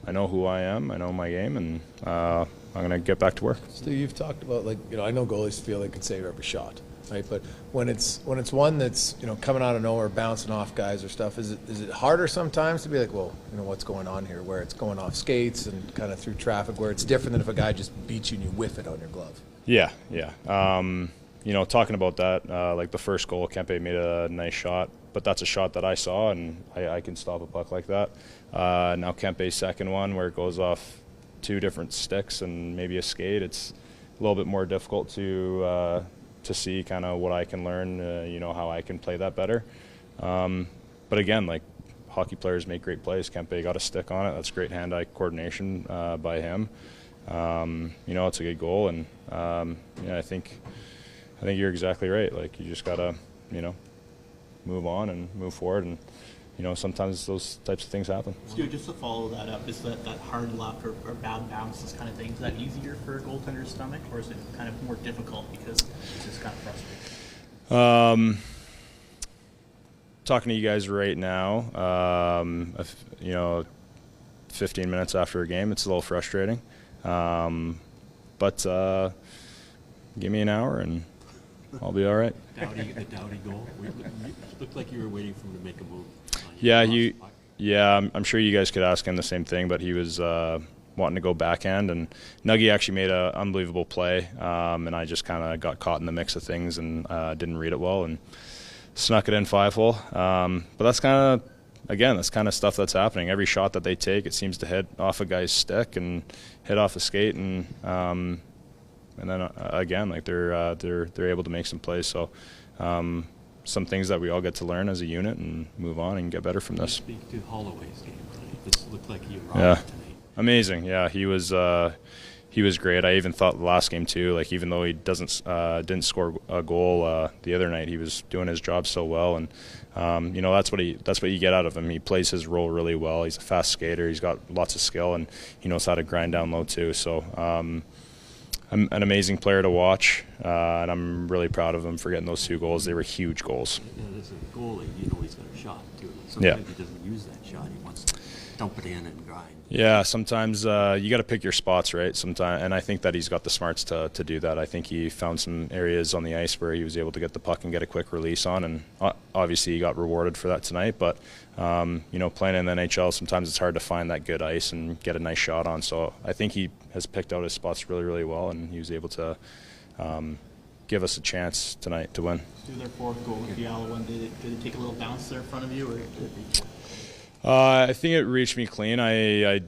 I know who I am. I know my game, and I'm going to get back to work. Stu, you've talked about I know goalies feel they can save every shot. right? But when it's one that's coming out of nowhere, bouncing off guys or stuff, is it harder sometimes to be like, well, what's going on here? Where it's going off skates and kind of through traffic, where it's different than if a guy just beats you and you whiff it on your glove. Yeah. Talking about that, like the first goal, Kempe made a nice shot, but that's a shot that I saw, and I can stop a puck like that. Now Kempe's second one, where it goes off 2 different sticks and maybe a skate, it's a little bit more difficult to see kind of what I can learn, how I can play that better. But again, like, hockey players make great plays. Kempe got a stick on it. That's great hand-eye coordination by him. It's a good goal, and I think you're exactly right. Like, you just gotta, move on and move forward, and sometimes those types of things happen. Stu, just to follow that up, is that hard luck or bad bounce, this kind of thing, is that easier for a goaltender's stomach, or is it kind of more difficult because it's just kind of frustrating? Talking to you guys right now, 15 minutes after a game, it's a little frustrating. But give me an hour and I'll be all right. The Doughty goal, it looked like you were waiting for him to make a move. I'm sure you guys could ask him the same thing, but he was wanting to go backhand, and Nuggy actually made an unbelievable play, and I just kind of got caught in the mix of things and didn't read it well and snuck it in 5-hole. But that's kind of stuff that's happening. Every shot that they take, it seems to hit off a guy's stick and hit off a skate, and then again, like they're able to make some plays. So some things that we all get to learn as a unit and move on and get better from this. Speak to Holloway's game tonight. This looked like he arrived tonight. Amazing. Yeah, he was great. I even thought the last game too. Like, even though he didn't score a goal the other night, he was doing his job so well, and that's what you get out of him. He plays his role really well. He's a fast skater. He's got lots of skill, and he knows how to grind down low too. So I'm an amazing player to watch, and I'm really proud of him for getting those 2 goals. They were huge goals. And as a goalie, he's got a shot too. Sometimes he doesn't use that shot. He wants to dump it in and grind. Yeah, sometimes you got to pick your spots, right? Sometimes, and I think that he's got the smarts to do that. I think he found some areas on the ice where he was able to get the puck and get a quick release on, and obviously he got rewarded for that tonight. But playing in the NHL, sometimes it's hard to find that good ice and get a nice shot on. So I think he has picked out his spots really, really well, and he was able to give us a chance tonight to win. Stu, their 4th goal with the Fiala one, did it take a little bounce there in front of you, or did it reach? I think it reached me clean. I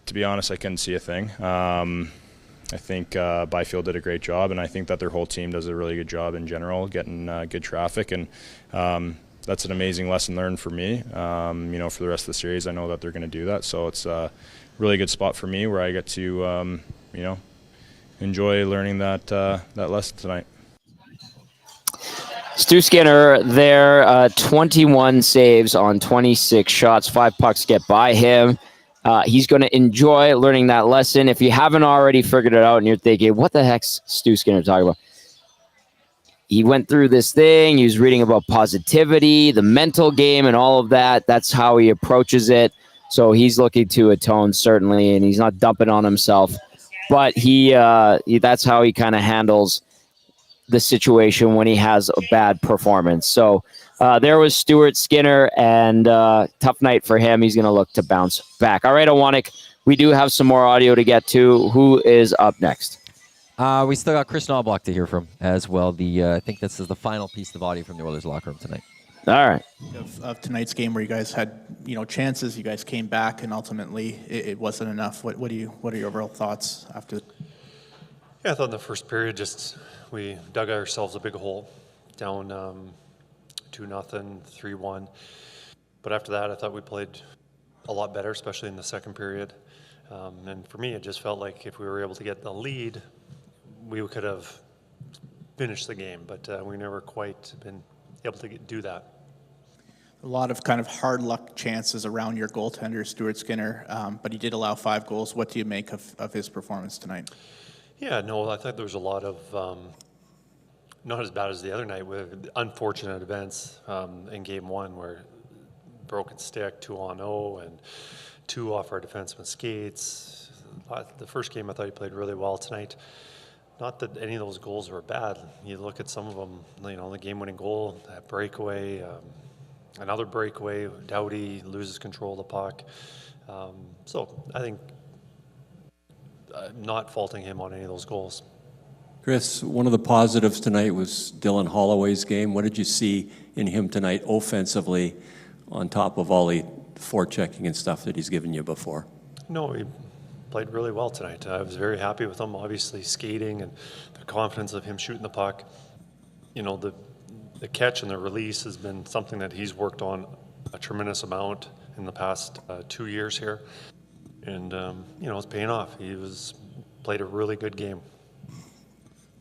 to be honest, I couldn't see a thing. I think Byfield did a great job, and I think that their whole team does a really good job in general, getting good traffic, and that's an amazing lesson learned for me. For the rest of the series, I know that they're going to do that, so it's a really good spot for me where I get to, enjoy learning that lesson tonight. Stu Skinner there, 21 saves on 26 shots, 5 pucks get by him. He's going to enjoy learning that lesson. If you haven't already figured it out and you're thinking, what the heck's Stu Skinner talking about? He went through this thing. He was reading about positivity, the mental game, and all of that. That's how he approaches it. So he's looking to atone, certainly, and he's not dumping on himself. But that's how he kind of handles the situation when he has a bad performance. So there was Stuart Skinner, and tough night for him. He's going to look to bounce back. All right, Owanik, we do have some more audio to get to. Who is up next? We still got Chris Knobloch to hear from as well. I think this is the final piece of audio from the Oilers locker room tonight. All right. Of tonight's game, where you guys had chances, you guys came back, and ultimately it wasn't enough. What are your overall thoughts after? Yeah, I thought in the first period, we dug ourselves a big hole, down 2-0, 3-1. But after that, I thought we played a lot better, especially in the second period. And for me, it just felt like if we were able to get the lead, we could have finished the game. But we never quite been able to do that. A lot of kind of hard luck chances around your goaltender, Stuart Skinner, but he did allow 5 goals. What do you make of his performance tonight? Yeah, no, I thought there was a lot of, not as bad as the other night, with unfortunate events in Game 1 where broken stick, 2-on-0, and 2 off our defenseman skates. The first game I thought he played really well tonight. not that any of those goals were bad. You look at some of them, the game-winning goal, that breakaway, another breakaway, Doughty loses control of the puck. So I think not faulting him on any of those goals. Chris, one of the positives tonight was Dylan Holloway's game. What did you see in him tonight offensively on top of all the forechecking and stuff that he's given you before? No, he played really well tonight. I was very happy with him, obviously skating and the confidence of him shooting the puck. The catch and the release has been something that he's worked on a tremendous amount in the past 2 years here. And, it's paying off. Played a really good game.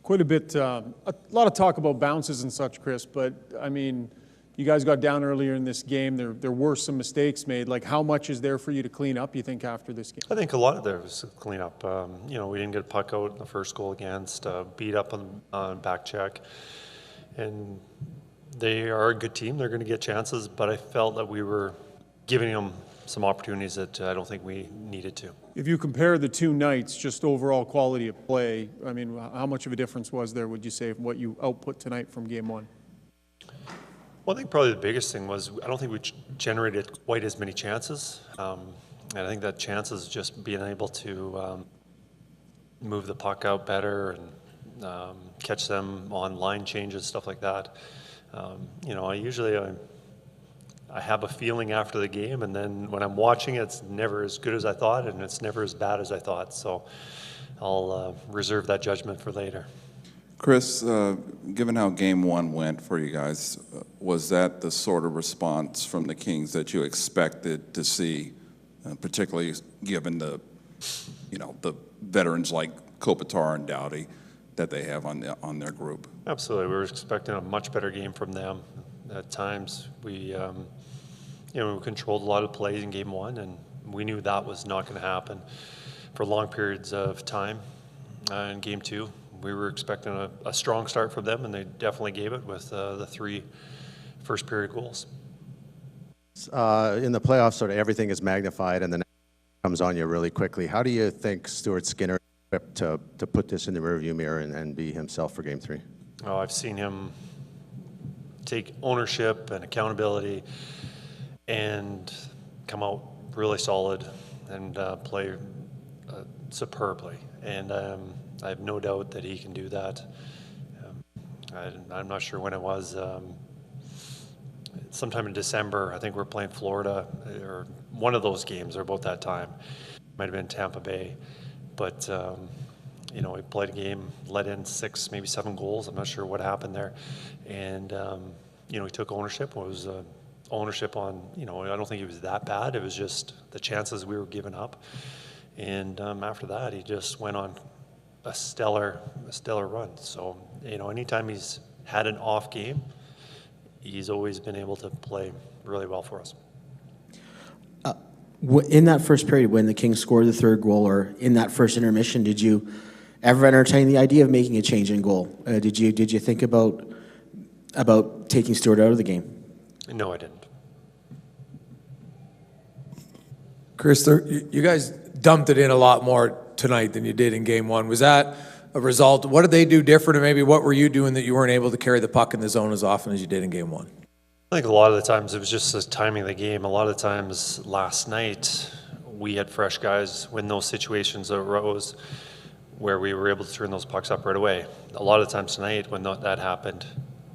Quite a bit, a lot of talk about bounces and such, Chris, but I mean, you guys got down earlier in this game. There were some mistakes made. Like, how much is there for you to clean up, you think, after this game? I think a lot of there was clean up. We didn't get a puck out in the first goal against, beat up on back check. And they are a good team. They're going to get chances, but I felt that we were giving them some opportunities that I don't think we needed to. If you compare the two nights, just overall quality of play, I mean, how much of a difference was there, would you say, from what you output tonight from game one? Well, I think probably the biggest thing was I don't think we generated quite as many chances. And I think that chances just being able to move the puck out better and catch them on line changes, stuff like that. I have a feeling after the game, and then when I'm watching it, it's never as good as I thought, and it's never as bad as I thought. So I'll reserve that judgment for later. Chris, given how game one went for you guys, was that the sort of response from the Kings that you expected to see, particularly given the veterans like Kopitar and Doughty that they have on their group? Absolutely. We were expecting a much better game from them. At times, we controlled a lot of plays in game one, and we knew that was not going to happen for long periods of time. In game two, we were expecting a strong start from them, and they definitely gave it with the 3 first period goals. In the playoffs, sort of everything is magnified, and then comes on you really quickly. How do you think Stuart Skinner is equipped to put this in the rearview mirror and be himself for game 3? Oh, I've seen him take ownership and accountability and come out really solid and play superbly. And I have no doubt that he can do that. I'm not sure when it was. Sometime in December, I think we're playing Florida, or one of those games, or about that time. Might have been Tampa Bay. But, we played a game, let in 6, maybe 7 goals. I'm not sure what happened there. And, he took ownership. It was ownership on, I don't think it was that bad. It was just the chances we were giving up. And after that, he just went on a stellar run. So, anytime he's had an off game, he's always been able to play really well for us. In that first period, when the Kings scored the 3rd goal, or in that first intermission, did you ever entertain the idea of making a change in goal? Did you think about taking Stuart out of the game? No, I didn't. Chris, you guys dumped it in a lot more tonight than you did in game one. Was that a result? What did they do different, and maybe what were you doing that you weren't able to carry the puck in the zone as often as you did in game one? I think a lot of the times it was just the timing of the game. A lot of the times last night we had fresh guys when those situations arose where we were able to turn those pucks up right away. A lot of the times tonight when that happened,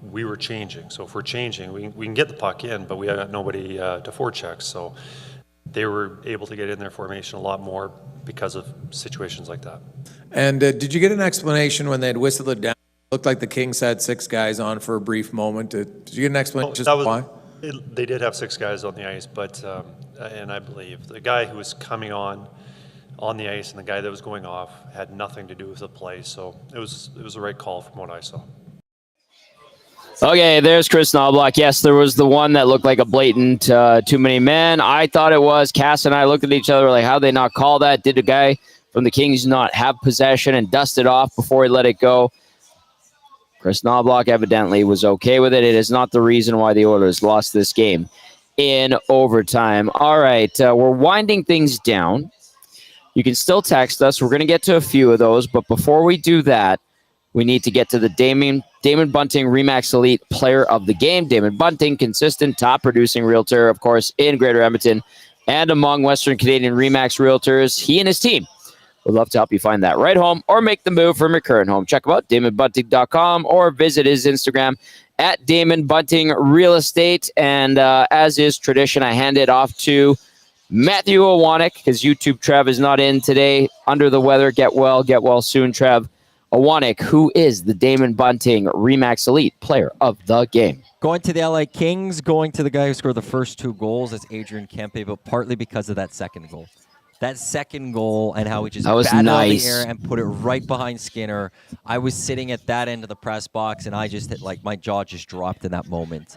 we were changing. So if we're changing, we can get the puck in, but we got nobody to forecheck. So they were able to get in their formation a lot more because of situations like that. And did you get an explanation when they had whistled it down? It looked like the Kings had 6 guys on for a brief moment. Did you get an explanation why? They did have 6 guys on the ice, but and I believe the guy who was coming on the ice and the guy that was going off had nothing to do with the play. So it was the right call from what I saw. Okay, there's Chris Knobloch. Yes, there was the one that looked like a blatant too many men. I thought it was. Cass and I looked at each other like, how'd they not call that? Did the guy from the Kings not have possession and dust it off before he let it go? Chris Knobloch evidently was okay with it. It is not the reason why the Oilers lost this game in overtime. All right, we're winding things down. You can still text us. We're going to get to a few of those, but before we do that, We need to get to the Damon Bunting Remax Elite Player of the Game. Damon Bunting, consistent, top-producing realtor, of course, in Greater Edmonton and among Western Canadian Remax realtors. He and his team would love to help you find that right home or make the move from your current home. Check him out, DamonBunting.com, or visit his Instagram at Damon Bunting Real Estate. And as is tradition, I hand it off to Matthew Owanek, because YouTube Trev is not in today. Under the weather. Get well soon, Trev. Owanek, who is the Damon Bunting Remax Elite Player of the Game? Going to the LA Kings, going to the guy who scored the first 2 goals, that's Adrian Kempe, but partly because of that second goal. That second goal and how he just batted nice. out the air and put it right behind Skinner. I was sitting at that end of the press box, and I just, my jaw just dropped in that moment.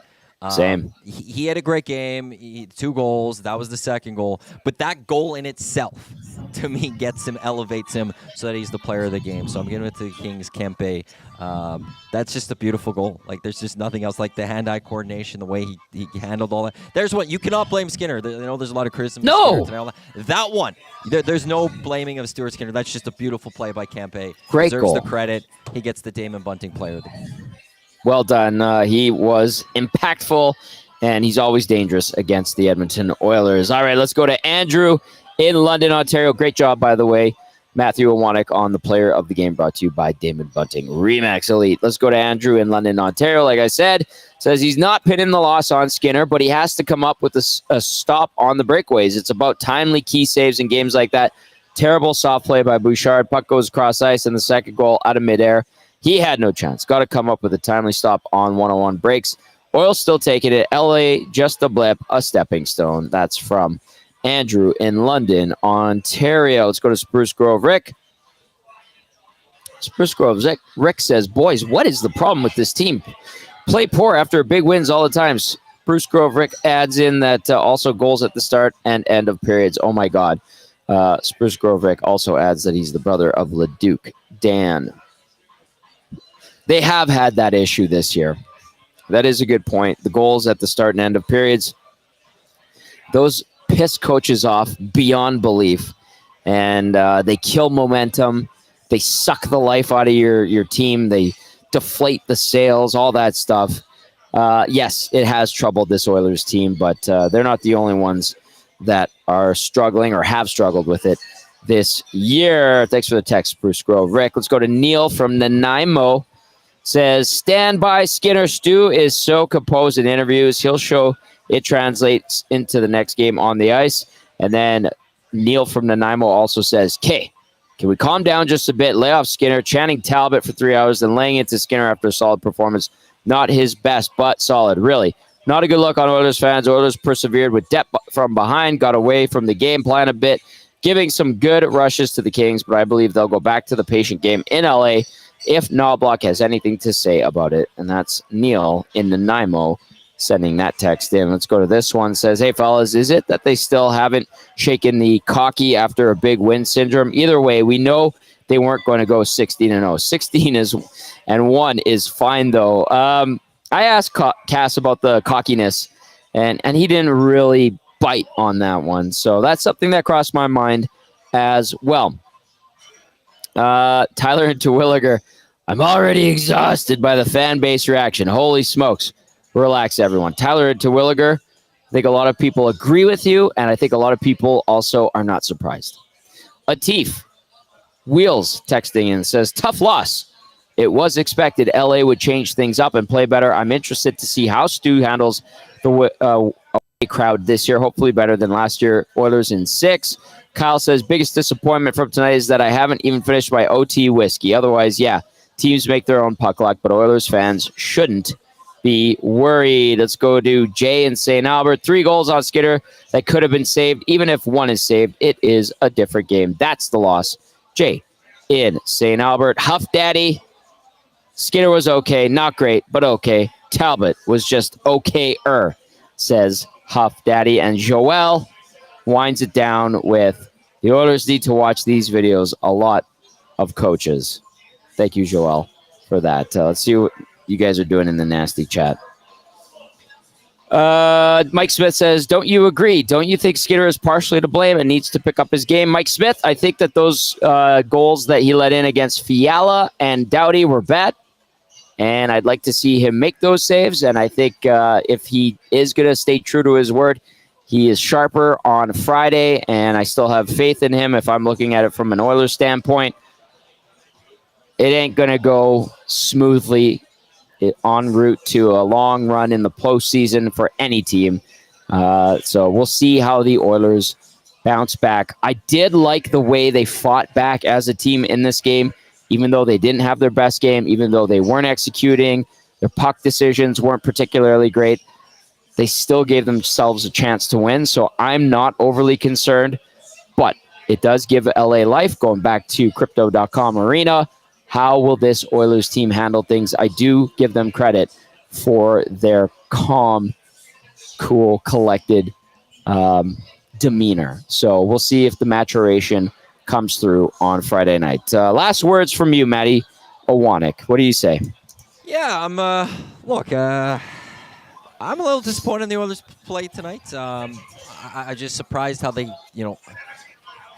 Same. He had a great game. 2 goals. That was the second goal. But that goal in itself, to me, elevates him so that he's the player of the game. So I'm giving it to the Kings, Kempe. That's just a beautiful goal. There's just nothing else. The hand-eye coordination, the way he handled all that. There's what you cannot blame Skinner. I know there's a lot of criticism. No. That one. There's no blaming of Stuart Skinner. That's just a beautiful play by Kempe. Great Deserves goal. the credit. He gets the Damon Bunting Player of the Game. Well done. He was impactful, and he's always dangerous against the Edmonton Oilers. All right, let's go to Andrew in London, Ontario. Great job, by the way. Matthew Owanek on the Player of the Game, brought to you by Damon Bunting Remax Elite. Let's go to Andrew in London, Ontario. Like I said, says he's not pinning the loss on Skinner, but he has to come up with a stop on the breakaways. It's about timely key saves in games like that. Terrible soft play by Bouchard. Puck goes across ice, and the second goal out of midair. He had no chance. Got to come up with a timely stop on one-on-one breaks. Oil's still taking it. LA, just a blip, a stepping stone. That's from Andrew in London, Ontario. Let's go to Spruce Grove Rick. Spruce Grove Rick says, boys, what is the problem with this team? Play poor after big wins all the time. Spruce Grove Rick adds in that also goals at the start and end of periods. Oh, my God. Spruce Grove Rick also adds that he's the brother of Leduc Dan. They have had that issue this year. That is a good point. The goals at the start and end of periods, those piss coaches off beyond belief, and they kill momentum. They suck the life out of your team. They deflate the sails, all that stuff. Yes, it has troubled this Oilers team, but they're not the only ones that are struggling or have struggled with it this year. Thanks for the text, Bruce Grove. Rick, let's go to Neil from Nanaimo. Says, stand by. Skinner Stu is so composed in interviews. He'll show it translates into the next game on the ice. And then Neil from Nanaimo also says, can we calm down just a bit? Lay off Skinner, chanting Talbot for 3 hours, then laying into Skinner after a solid performance. Not his best, but solid. Really, not a good look on Oilers fans. Oilers persevered with depth from behind, got away from the game plan a bit, giving some good rushes to the Kings, but I believe they'll go back to the patient game in LA if Knobloch has anything to say about it. And that's Neil in Nanaimo sending that text in. Let's go to this one. Says, hey, fellas, is it that they still haven't shaken the cocky after a big win syndrome? Either way, we know they weren't going to go 16-0. 16-1 is fine, though. I asked Cass about the cockiness, and he didn't really bite on that one. So that's something that crossed my mind as well. Tyler and Terwilliger, I'm already exhausted by the fan base reaction. Holy smokes. Relax, everyone. Tyler and Terwilliger, I think a lot of people agree with you, and I think a lot of people also are not surprised. Atif, Wheels texting in, says, tough loss. It was expected LA would change things up and play better. I'm interested to see how Stu handles the away crowd this year. Hopefully better than last year. Oilers in 6. Kyle says, biggest disappointment from tonight is that I haven't even finished my OT whiskey. Otherwise, yeah, teams make their own puck luck, but Oilers fans shouldn't be worried. Let's go to Jay in St. Albert. 3 goals on Skinner that could have been saved. Even if one is saved, it is a different game. That's the loss. Jay in St. Albert. Huff Daddy. Skinner was okay. Not great, but okay. Talbot was just okay-er, says Huff Daddy. And Joel winds it down with, the Oilers need to watch these videos. A lot of coaches. Thank you, Joel, for that. Let's see what you guys are doing in the nasty chat. Mike Smith says, don't you agree? Don't you think Skinner is partially to blame and needs to pick up his game? Mike Smith, I think that those goals that he let in against Fiala and Doughty were bad. And I'd like to see him make those saves. And I think if he is going to stay true to his word, he is sharper on Friday. And I still have faith in him if I'm looking at it from an Oilers standpoint. It ain't going to go smoothly en route to a long run in the postseason for any team. So we'll see how the Oilers bounce back. I did like the way they fought back as a team in this game, even though they didn't have their best game, even though they weren't executing, their puck decisions weren't particularly great. They still gave themselves a chance to win. So I'm not overly concerned, but it does give LA life. Going back to Crypto.com Arena, how will this Oilers team handle things? I do give them credit for their calm, cool, collected demeanor. So we'll see if the maturation comes through on Friday night. Last words from you, Matty Owanek. What do you say? Yeah, I'm a little disappointed in the Oilers play tonight. I just surprised how they, you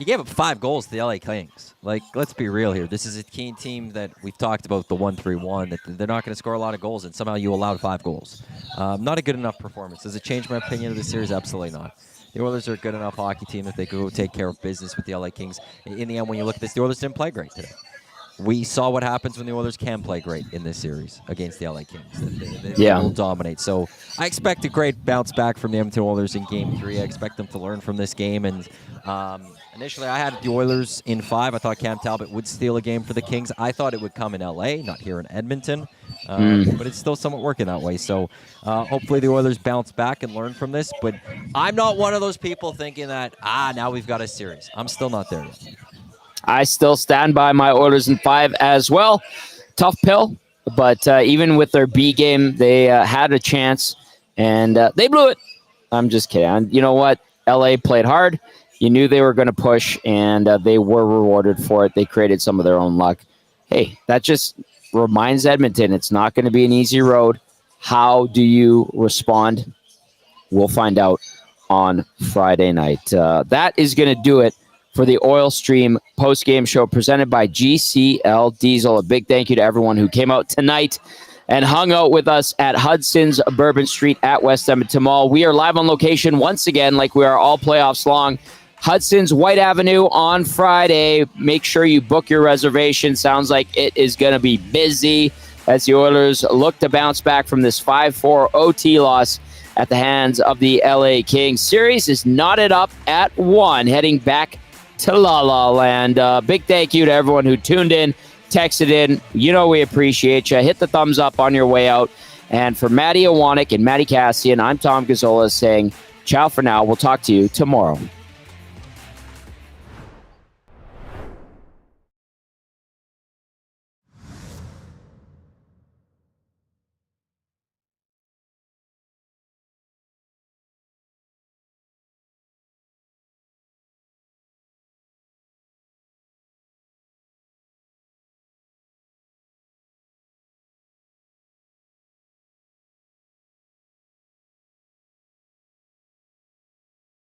gave up 5 goals to the LA Kings. Like, let's be real here. This is a keen team that we've talked about, the 1-3-1, that they're not going to score a lot of goals, and somehow you allowed 5 goals. Not a good enough performance. Does it change my opinion of the series? Absolutely not. The Oilers are a good enough hockey team that they go take care of business with the LA Kings. In the end, when you look at this, the Oilers didn't play great today. We saw what happens when the Oilers can play great in this series against the LA Kings. They will dominate. So I expect a great bounce back from the Edmonton Oilers in Game 3. I expect them to learn from this game. And initially, I had the Oilers in 5. I thought Cam Talbot would steal a game for the Kings. I thought it would come in LA, not here in Edmonton. But it's still somewhat working that way. So hopefully the Oilers bounce back and learn from this. But I'm not one of those people thinking that, now we've got a series. I'm still not there yet. I still stand by my Oilers in 5 as well. Tough pill, but even with their B game, they had a chance, and they blew it. I'm just kidding. And you know what? LA played hard. You knew they were going to push, and they were rewarded for it. They created some of their own luck. Hey, that just reminds Edmonton it's not going to be an easy road. How do you respond? We'll find out on Friday night. That is going to do it for the Oil Stream post-game show presented by GCL Diesel. A big thank you to everyone who came out tonight and hung out with us at Hudson's Bourbon Street at West Edmonton Mall. We are live on location once again, like we are all playoffs long. Hudson's White Avenue on Friday. Make sure you book your reservation. Sounds like it is going to be busy as the Oilers look to bounce back from this 5-4 OT loss at the hands of the LA Kings. Series is knotted up at 1, heading back to La La Land. Big thank you to everyone who tuned in, texted in. We appreciate you. Hit the thumbs up on your way out. And for Matty Owanek and Matty Kassian, I'm Tom Gazzola saying ciao for now. We'll talk to you tomorrow.